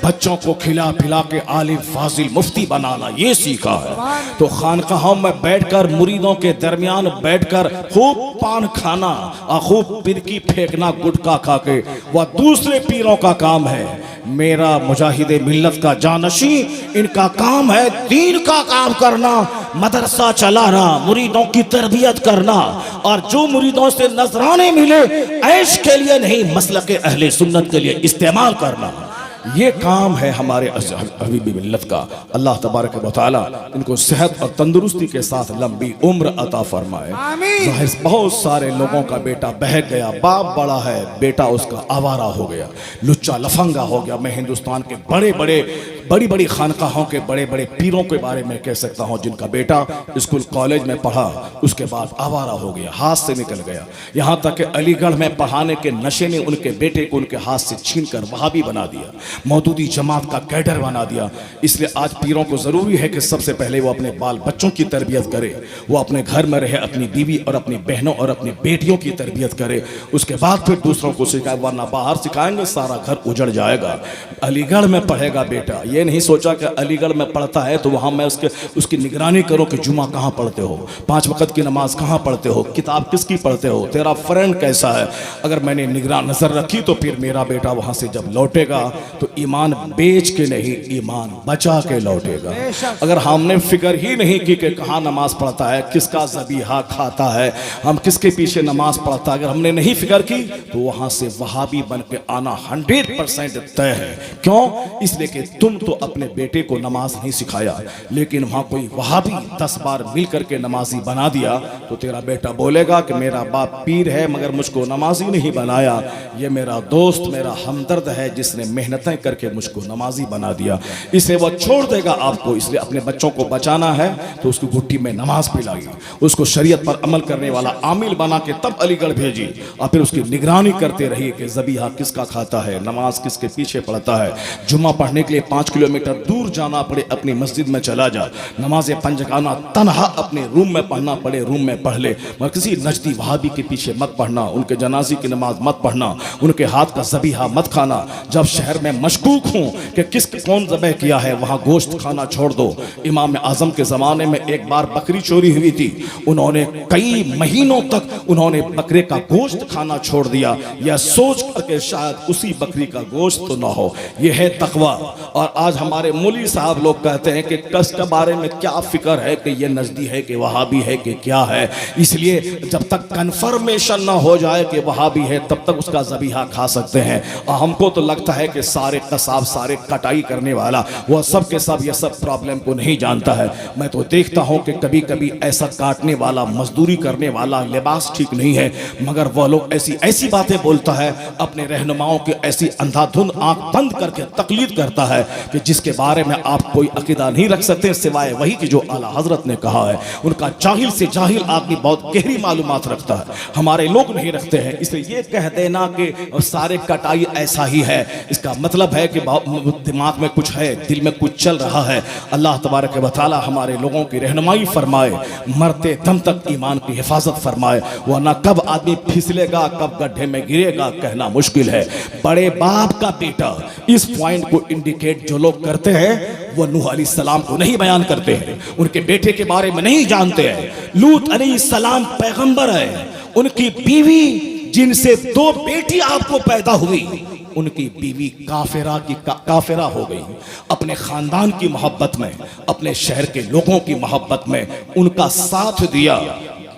बच्चों को खिला पिला के आलिम फाजिल मुफ्ती बनाना, ये सीखा है। तो खानकाहों में बैठकर, मुरीदों के दरमियान बैठकर खूब पान खाना और खूब पिरकी फेंकना गुटखा खा के, वह दूसरे पीरों का काम है। मेरा मुजाहिद मिल्लत का जानशी, इनका काम है दीन का काम करना, मदरसा चलाना, मुरीदों की तरबियत करना, और जो मुरीदों से नजराने मिले ऐश के लिए नहीं, मसलक के अहले सुन्नत के लिए इस्तेमाल करना। ये काम है हमारे हबीब मिल्लत का। अल्लाह तबारक व तआला इनको सेहत और तंदुरुस्ती के साथ लंबी उम्र अता फरमाए। जाहिर बहुत सारे लोगों का बेटा बहक गया, बाप बड़ा है, बेटा उसका आवारा हो गया, लुच्चा लफंगा हो गया। मैं हिंदुस्तान के बड़ी बड़ी खानकाहों के बड़े बड़े पीरों के बारे में कह सकता हूँ जिनका बेटा स्कूल कॉलेज में पढ़ा, उसके बाद आवारा हो गया, हाथ से निकल गया। यहाँ तक कि अलीगढ़ में पढ़ाने के नशे ने उनके बेटे को उनके हाथ से छीन कर वहाबी बना दिया, मौदूदी जमात का कैडर बना दिया। इसलिए आज पीरों को ज़रूरी है कि सबसे पहले वो अपने बाल बच्चों की तरबियत करे, वो अपने घर में रहे, अपनी बीवी और अपनी बहनों और अपनी बेटियों की तरबियत करे, उसके बाद फिर दूसरों को सिखाए, वरना बाहर सिखाएंगे सारा घर उजड़ जाएगा। अलीगढ़ में पढ़ेगा बेटा, ये नहीं सोचा कि अलीगढ़ में पढ़ता है तो वहाँ मैं उसकी निगरानी करूँ कि जुमा कहाँ पढ़ते हो, 5 वक्त की नमाज कहाँ पढ़ते हो, किताब किसकी पढ़ते हो, तेरा फ्रेंड कैसा है। अगर मैंने निगरान नज़र रखी तो फिर मेरा बेटा वहाँ से जब लौटेगा तो ईमान बेच के नहीं, ईमान बचा के लौटेगा। अगर हमने फिक्र ही नहीं की कि कहाँ नमाज पढ़ता है, किसका ज़बीहा खाता है, हम किसके पीछे नमाज पढ़ता है, अगर हमने नहीं फिक्र की तो वहाँ से वहाबी बन के आना 100% तय है। क्यों? इसलिए कि तुम तो अपने बेटे को नमाज नहीं सिखाया, लेकिन वहाँ कोई वहाबी 10 बार मिल करके नमाजी बना दिया तो तेरा बेटा बोलेगा कि मेरा बाप पीर है मगर मुझको नमाजी नहीं बनाया, ये मेरा दोस्त, मेरा हमदर्द है जिसने मेहनतें करके मुझको नमाजी बना दिया, इसे वो छोड़ देगा आपको। इसलिए अपने बच्चों को बचाना है तो उसकी गुट्ठी में नमाज पिलाई, उसको शरीयत पर अमल करने वाला आमिल बना के तब अलीगढ़ भेजी, और फिर उसकी निगरानी करते रहिए कि ज़बीहा किसका खाता है, नमाज किसके पीछे पढ़ता है। जुम्मा पढ़ने के लिए 5 किलोमीटर दूर जाना पड़े, अपनी मस्जिद में चला जा, नमाज पंजगाना तनहा अपने रूम में पढ़ना पड़े, रूम में पढ़ ले, मगर किसी नजदी वहाबी के पीछे मत पढ़ना, उनके जनाजी की नमाज मत पढ़ना, उनके हाथ का ज़बीहा मत खाना। जब शहर में मशकूक हूँ कि कौन ज़बह किया है, वहाँ गोश्त खाना छोड़ दो। इमाम आज़म के ज़माने में एक बार बकरी चोरी हुई थी, उन्होंने कई महीनों तक उन्होंने बकरे का गोश्त खाना छोड़ दिया, यह सोच करके शायद उसी बकरी का गोश्त तो ना हो। यह है तकवा। और आज हमारे मौलवी साहब लोग कहते हैं कि कस के बारे में क्या फिक्र है कि ये नजदी है कि वहाबी है कि क्या है। इसलिए जब तक कंफर्मेशन ना हो जाए कि वहाबी है तब तक उसका ज़बीहा खा सकते हैं। और हमको तो लगता है कि सारे कसाब, सारे कटाई करने वाला वह सब के सब ये सब प्रॉब्लम को नहीं जानता है। मैं तो देखता हूँ कि कभी कभी ऐसा काटने वाला, मजदूरी करने वाला, लिबास ठीक नहीं है मगर वह लोग ऐसी बातें बोलता है, अपने रहनुमाओं की ऐसी अंधाधुंध आंख बंद करके तकलीद करता है कि जिसके बारे में आप कोई अकीदा नहीं रख सकते सिवाय वही कि जो आला हजरत ने कहा है। उनका जाहिल से जाहिल आदमी बहुत गहरी मालूमात रखता है, हमारे लोग नहीं रखते हैं। इसलिए ये कह देना कि सारे कटाई ऐसा ही है, इसका मतलब है कि दिमाग में कुछ है, दिल में कुछ चल रहा है। अल्लाह तबारक व तआला हमारे लोगों की रहनुमाई फरमाए, मरते दम तक ईमान की हिफाजत फरमाए, वरना कब आदमी फिसलेगा, कब गड्ढे में गिरेगा कहना मुश्किल है। बड़े बाप का बेटा, इस पॉइंट को इंडिकेट जो लोग करते हैं वो नूह अलैहिस्सलाम को नहीं बयान करते हैं, उनके बेटे के बारे में नहीं जानते हैं। लूत अलैहिस्सलाम पैगंबर है, उनकी बीवी जिनसे 2 बेटी आपको पैदा हुई, उनकी बीवी काफिरा हो गई। अपने खानदान की मोहब्बत में, अपने शहर के लोगों की मोहब्बत में उनका साथ दिया,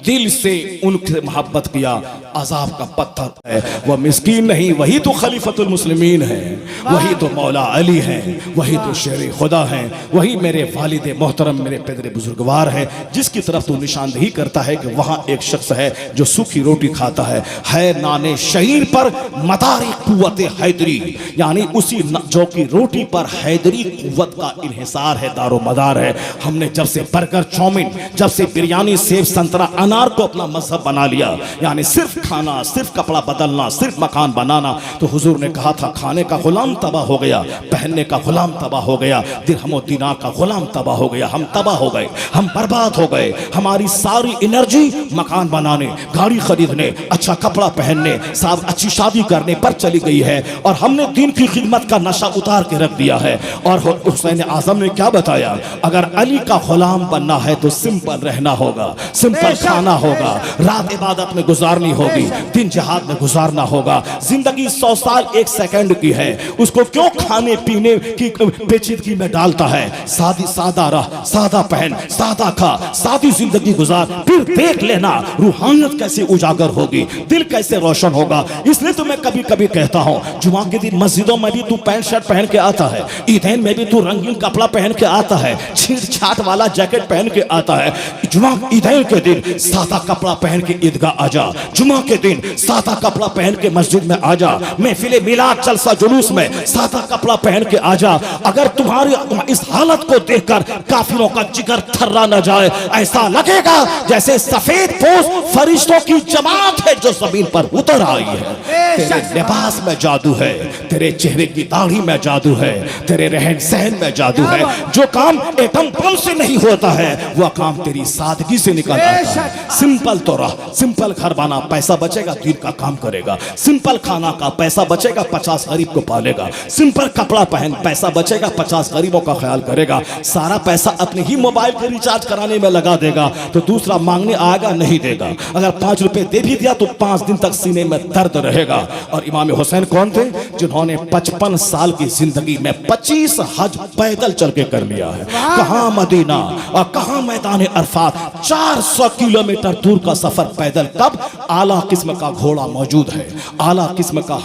दिल से उनसे मोहब्बत किया। अजाब का पत्थर है वह मिस्कीन नहीं, वही तो खलीफतुल मुस्लिमीन है, वही तो मौला अली हैं, वही तो शेर खुदा हैं, वही मेरे वालिद मोहतरम, मेरे पैदरे बुजुर्गवार हैं, जिसकी तरफ तो निशानदेही करता है कि वहाँ एक शख्स है जो सूखी रोटी खाता है नाने शहीर पर मदारी कुव्वत हैदरी, यानी उसी जौ की रोटी पर हैदरी कुव्वत का इन्हिसार है, दारो मदार है। हमने जब से बर्गर, चाउमीन, जब से बिरयानी, सेब, संतरा, अनार को अपना मजहब बना लिया, यानी सिर्फ खाना, सिर्फ कपड़ा बदलना, सिर्फ मकान बनाना, तो हुजूर ने कहा था खाने का गुलाम तबाह हो गया, पहनने का गुलाम तबाह हो गया, दिरहम और दीनार का गुलाम तबाह हो गया। हम तबाह हो गए, हम बर्बाद हो गए। हमारी सारी एनर्जी मकान बनाने, गाड़ी खरीदने, अच्छा कपड़ा पहनने, साहब अच्छी शादी करने पर चली गई है, और हमने दीन की खिदमत का नशा उतार के रख दिया है। और हुसैन आजम ने क्या बताया, अगर अली का गुलाम बनना है तो सिंपल रहना होगा, सिंपल खाना जाना होगा, रात इबादत में गुजारनी होगी, दिन जिहाद में गुजारना होगा। जिंदगी 100 साल 1 सेकंड की है, उसको क्यों खाने पीने की पेचीदगी में डालता है? सादा रह, सादा पहन, सादा खा, सादी जिंदगी गुजार, फिर देख लेना रूहानियत कैसे उजागर होगी, दिल कैसे रोशन होगा। इसलिए तो मैं कभी कभी कहता हूं, जुमा के दिन मस्जिदों में भी तू पैंट शर्ट पहन के आता है, ईदैन में भी तू रंगीन कपड़ा पहन के आता है, छींट छाट वाला जैकेट पहन के आता है। जुमा ईदैन के दिन सादा कपड़ा पहन के ईदगाह आजा, जुमा के दिन सादा कपड़ा पहन के मस्जिद में आजा, महफिल मिलाद जलसा जुलूस में सादा कपड़ा पहन के आजा। अगर तुम्हारी इस हालत को देखकर काफिरों का जिगर थर्रा न जाए, ऐसा लगेगा जैसे सफेद पोश फरिश्तों की जमात है जो जमीन पर उतर आई है। तेरे लिबास में जादू है, तेरे चेहरे की दाढ़ी में जादू है, तेरे रहन सहन में जादू है। जो काम एटम बम से नहीं होता है वह काम तेरी सादगी से निकल आता है। सिंपल तो रह, सिंपल घर बना, पैसा बचेगा दीन का काम करेगा। सिंपल खाना का पैसा बचेगा, 50 गरीब को पालेगा। सिंपल कपड़ा पहन, पैसा बचेगा, 50 गरीबों का ख्याल करेगा। सारा पैसा अपने ही मोबाइल के रिचार्ज कराने में लगा देगा तो दूसरा मांगने आएगा, नहीं देगा। अगर 5 रुपए दे भी दिया तो 5 दिन तक सीने में दर्द रहेगा। और इमाम हुसैन कौन थे? जिन्होंने 55 साल की जिंदगी में 25 हज पैदल चल के कर लिया है। कहां मदीना और कहां मैदान अरफात, 400 किलोमीटर दूर का सफर पैदल। कब? आला किस्म का घोड़ा मौजूद है, आला किस्म का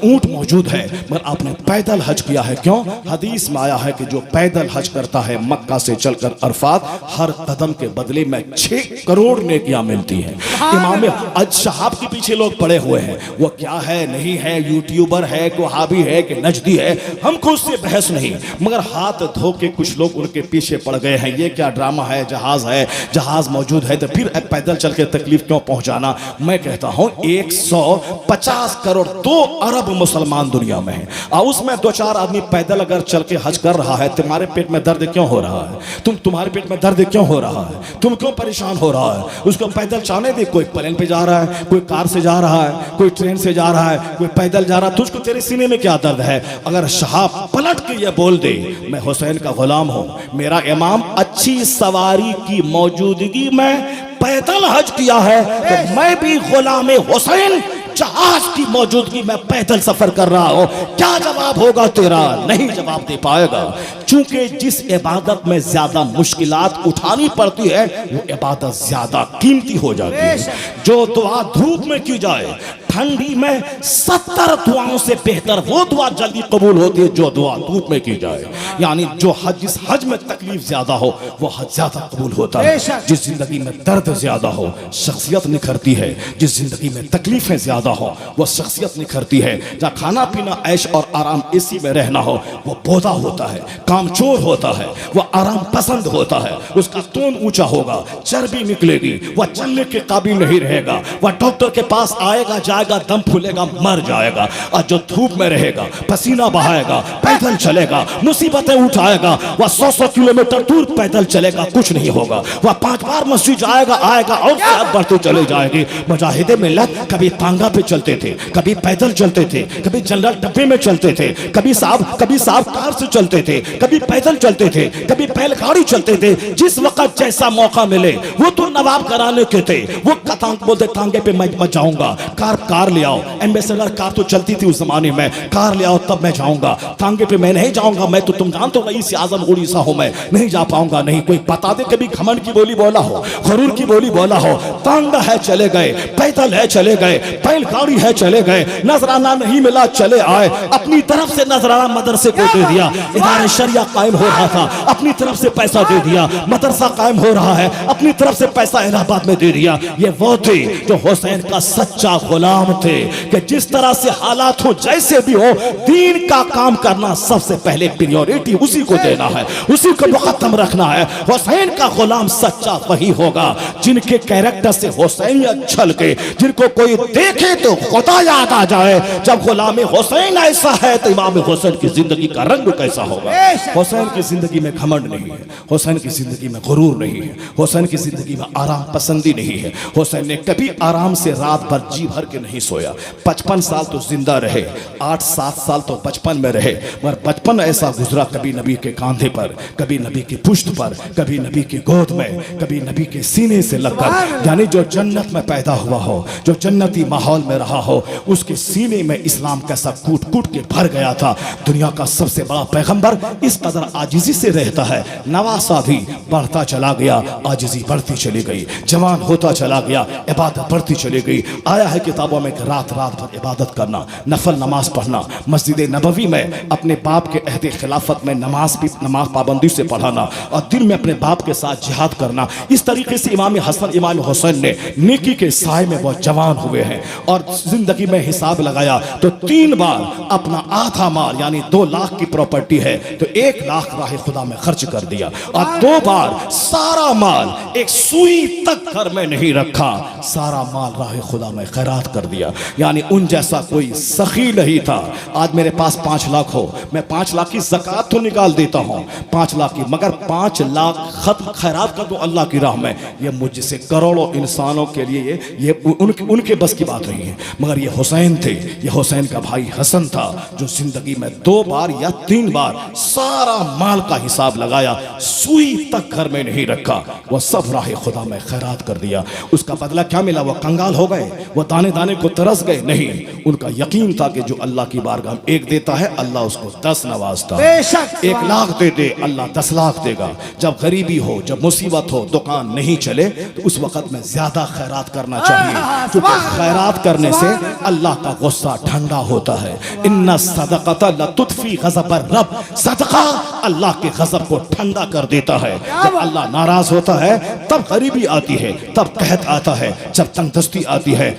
ऊंट मौजूद है, मगर आपने पैदल हज किया है। क्यों? हदीस में आया है कि जो पैदल हज करता है मक्का से चलकर अरफात, हर कदम के बदले में 6 करोड़ नेकियां मिलती हैं। इमाम अज शहाब के पीछे लोग पड़े हुए हैं, वो क्या है नहीं है, यूट्यूबर है, वहाबी है कि नजदी है, हमको उससे बहस नहीं। मगर हाथ धो के कुछ लोग उनके पीछे पड़ गए हैं। ये क्या ड्रामा है? जहाज है, जहाज मौजूद है तो फिर पैदल चल के तकलीफ क्यों पहुंचाना? मैं कहता हूं 150 करोड़ 2 अरब मुसलमान दुनिया में है, और उसमें 2-4 आदमी पैदल अगर चल के हज कर रहा है, तुम्हारे पेट में दर्द क्यों हो रहा है? तुम्हारे पेट में दर्द क्यों हो रहा है? तुम क्यों परेशान हो रहा है? उसको पैदल जाने दे। कोई प्लेन पे जा रहा है, कोई कार से जा रहा है, कोई ट्रेन से जा रहा है, कोई पैदल जा रहा है, तुझको तेरे सीने में क्या दर्द है? अगर शहाब पलट के ये बोल दे मैं हुसैन का गुलाम हूं, मेरा इमाम अच्छी सवारी की मौजूदगी में पैदल हज किया है, तो मैं भी गुलाम हुसैन जहाज की मौजूदगी में पैदल सफर कर रहा हो, क्या जवाब होगा तेरा? नहीं जवाब दे पाएगा। चूंकि जिस इबादत में ज्यादा मुश्किलात उठानी पड़ती है वो इबादत ज्यादा कीमती हो जाती है। जो दुआ धूप में की जाए, ठंडी में 70 दुआओं से बेहतर वो दुआ जल्दी कबूल होती है जो दुआ धूप में की जाए। यानी जो जिस हज में तकलीफ ज्यादा हो वो हज ज्यादा कबूल होता है। जिस जिंदगी में दर्द ज्यादा हो शख्सियत निखरती है, जिस जिंदगी में तकलीफें ज्यादा हो वो शख्सियत निखरती है। जहाँ खाना पीना ऐश और आराम एसी में रहना हो वो बोधा होता है, कामचोर होता है, वो आराम पसंद होता है, उसका टोन ऊंचा होगा, चर्बी निकलेगी, वह चलने के काबिल नहीं रहेगा, वह डॉक्टर के पास आएगा जाएगा दम फूलेगा मर जाएगा। और जो धूप में रहेगा, पसीना बहाएगा, पैदल चलेगा, मुसीबतें उठाएगा, वह 100 किलोमीटर दूर पैदल चलेगा, कुछ नहीं होगा। वह 5 बार मस्जिद जाएगा आएगा और बढ़ते चले जाएगी। मुजाहिदे मिल्लत कभी तांगा पे चलते थे, कभी पैदल चलते थे, कभी जनरल डब्बे में चलते थे, कभी साहब कार से चलते थे, कभी पैदल चलते थे, कभी बैलगाड़ी चलते थे। जिस वक्त जैसा मौका मिले वो तो नवाब कराने के थे, वो बोलते तांगे पे मैं जाऊंगा, कार ले आओ। एम्बेसडर कार तो चलती थी उस जमाने में, कार ले आओ तब मैं जाऊंगा, तांगे पे मैं नहीं जाऊंगा। मैं तो तुम जानते हो रईस आजम उड़ीसा हूं, मैं नहीं जा पाऊंगा। नहीं कोई बता दे कभी घमंड की बोली बोला हो, गरूर की बोली बोला हो। तांगा है चले गए, पैदल है चले गए, बैलगाड़ी है चले गए, नजराना नहीं मिला चले आए, अपनी तरफ से नजराना मदरसे को दे दिया, इदारे शरिया कायम हो रहा था अपनी तरफ से पैसा दे दिया, मदरसा कायम हो रहा है अपनी तरफ से पैसा इलाहाबाद में दे दिया। ये वो थे जो हुसैन का सच्चा गुलाम थे कि जिस तरह से हालात हो जैसे भी हो दीन का काम करना सबसे पहले प्रायोरिटी उसी को देना है, उसी को मुकद्दम रखना है। हुसैन का गुलाम सच्चा वही होगा जिनके कैरेक्टर से हुसैनियत छलके, जिनको कोई देखे तो खुदा याद आ जाए। जब गुलाम हुसैन ऐसा है तो इमाम हुसैन की जिंदगी का रंग कैसा होगा। हुसैन की जिंदगी में घमंड नहीं है, हुसैन की जिंदगी में गुरूर नहीं है, हुसैन की जिंदगी में आराम पसंदी नहीं है। हुसैन ने कभी आराम से रात भर जी भर के नहीं नहीं सोया। 55 साल तो जिंदा रहे, 8-7 साल तो बचपन में रहे, मगर बचपन ऐसा गुजरा, कभी नबी के कांधे पर, कभी नबी की पुश्त पर, कभी नबी की गोद में, कभी नबी के सीने से लगकर। यानी जो जन्नत में पैदा हुआ हो, जो जन्नती माहौल में रहा हो, उसके सीने में इस्लाम कैसा कूट कूट के भर गया था। दुनिया का सबसे बड़ा पैगंबर इस कदर आजिजी से रहता है। नवासा भी बढ़ता चला गया, आजिजी बढ़ती चली गई, जवान होता चला गया, इबादत बढ़ती चली गई। आया है किताबों में कि रात रात भर इबादत करना, नफल नमाज पढ़ना, मस्जिद नबवी में अपने बाप के अहद खिलाफत में नमाज पाबंदी से पढ़ाना, और दिल में अपने बाप के साथ जिहाद करना। इस तरीके से इमाम हसन इमाम हुसैन ने नेकी के साए में बहुत जवान हुए हैं। और जिंदगी में हिसाब लगाया तो 3 बार अपना आधा माल यानी 2 लाख की प्रॉपर्टी है तो 1 लाख राह खुदा में खर्च कर दिया, और 2 बार सारा माल एक सुई तक घर में नहीं रखा, सारा माल राह खुदा में खैरात कर दिया। यानी उन जैसा कोई सखी नहीं था। आज मेरे पास 5 लाख हो, मैं 5 लाख की ज़कात तो निकाल देता हूँ, 5 लाख की, मगर 5 लाख खैरात कर दूं अल्लाह की राह में, ये मुझसे करोड़ों इंसानों के लिए ये उनके बस की बात नहीं है। मगर ये हुसैन थे, ये हुसैन का भाई हसन था, जो जिंदगी में 2 बार या 3 बार सारा माल का हिसाब लगाया, सुई तक घर में नहीं रखा, वो सब राह खुदा में खैरात कर दिया। उसका बदला क्या मिला? वो कंगाल हो गए, वो दाने दाने को तरस गए? नहीं, उनका यकीन था कि जो अल्लाह की बारगाह में 1 देता है अल्लाह उसको 10 नवाजता है। 1 लाख दे दे अल्लाह 10 लाख देगा। जब गरीबी हो, जब मुसीबत हो, दुकान नहीं चले, तो उस वक्त में ज्यादा खैरात करना चाहिए, क्योंकि खैरात करने से अल्लाह का गुस्सा ठंडा होता है। इन्ना सदक़ता लतुत्फी गज़बर रब, सदका अल्लाह के गज़ब को ठंडा कर देता है। जब अल्लाह नाराज होता है तब गरीबी आती है, तब कहत आता है, जब तंगदस्ती आती है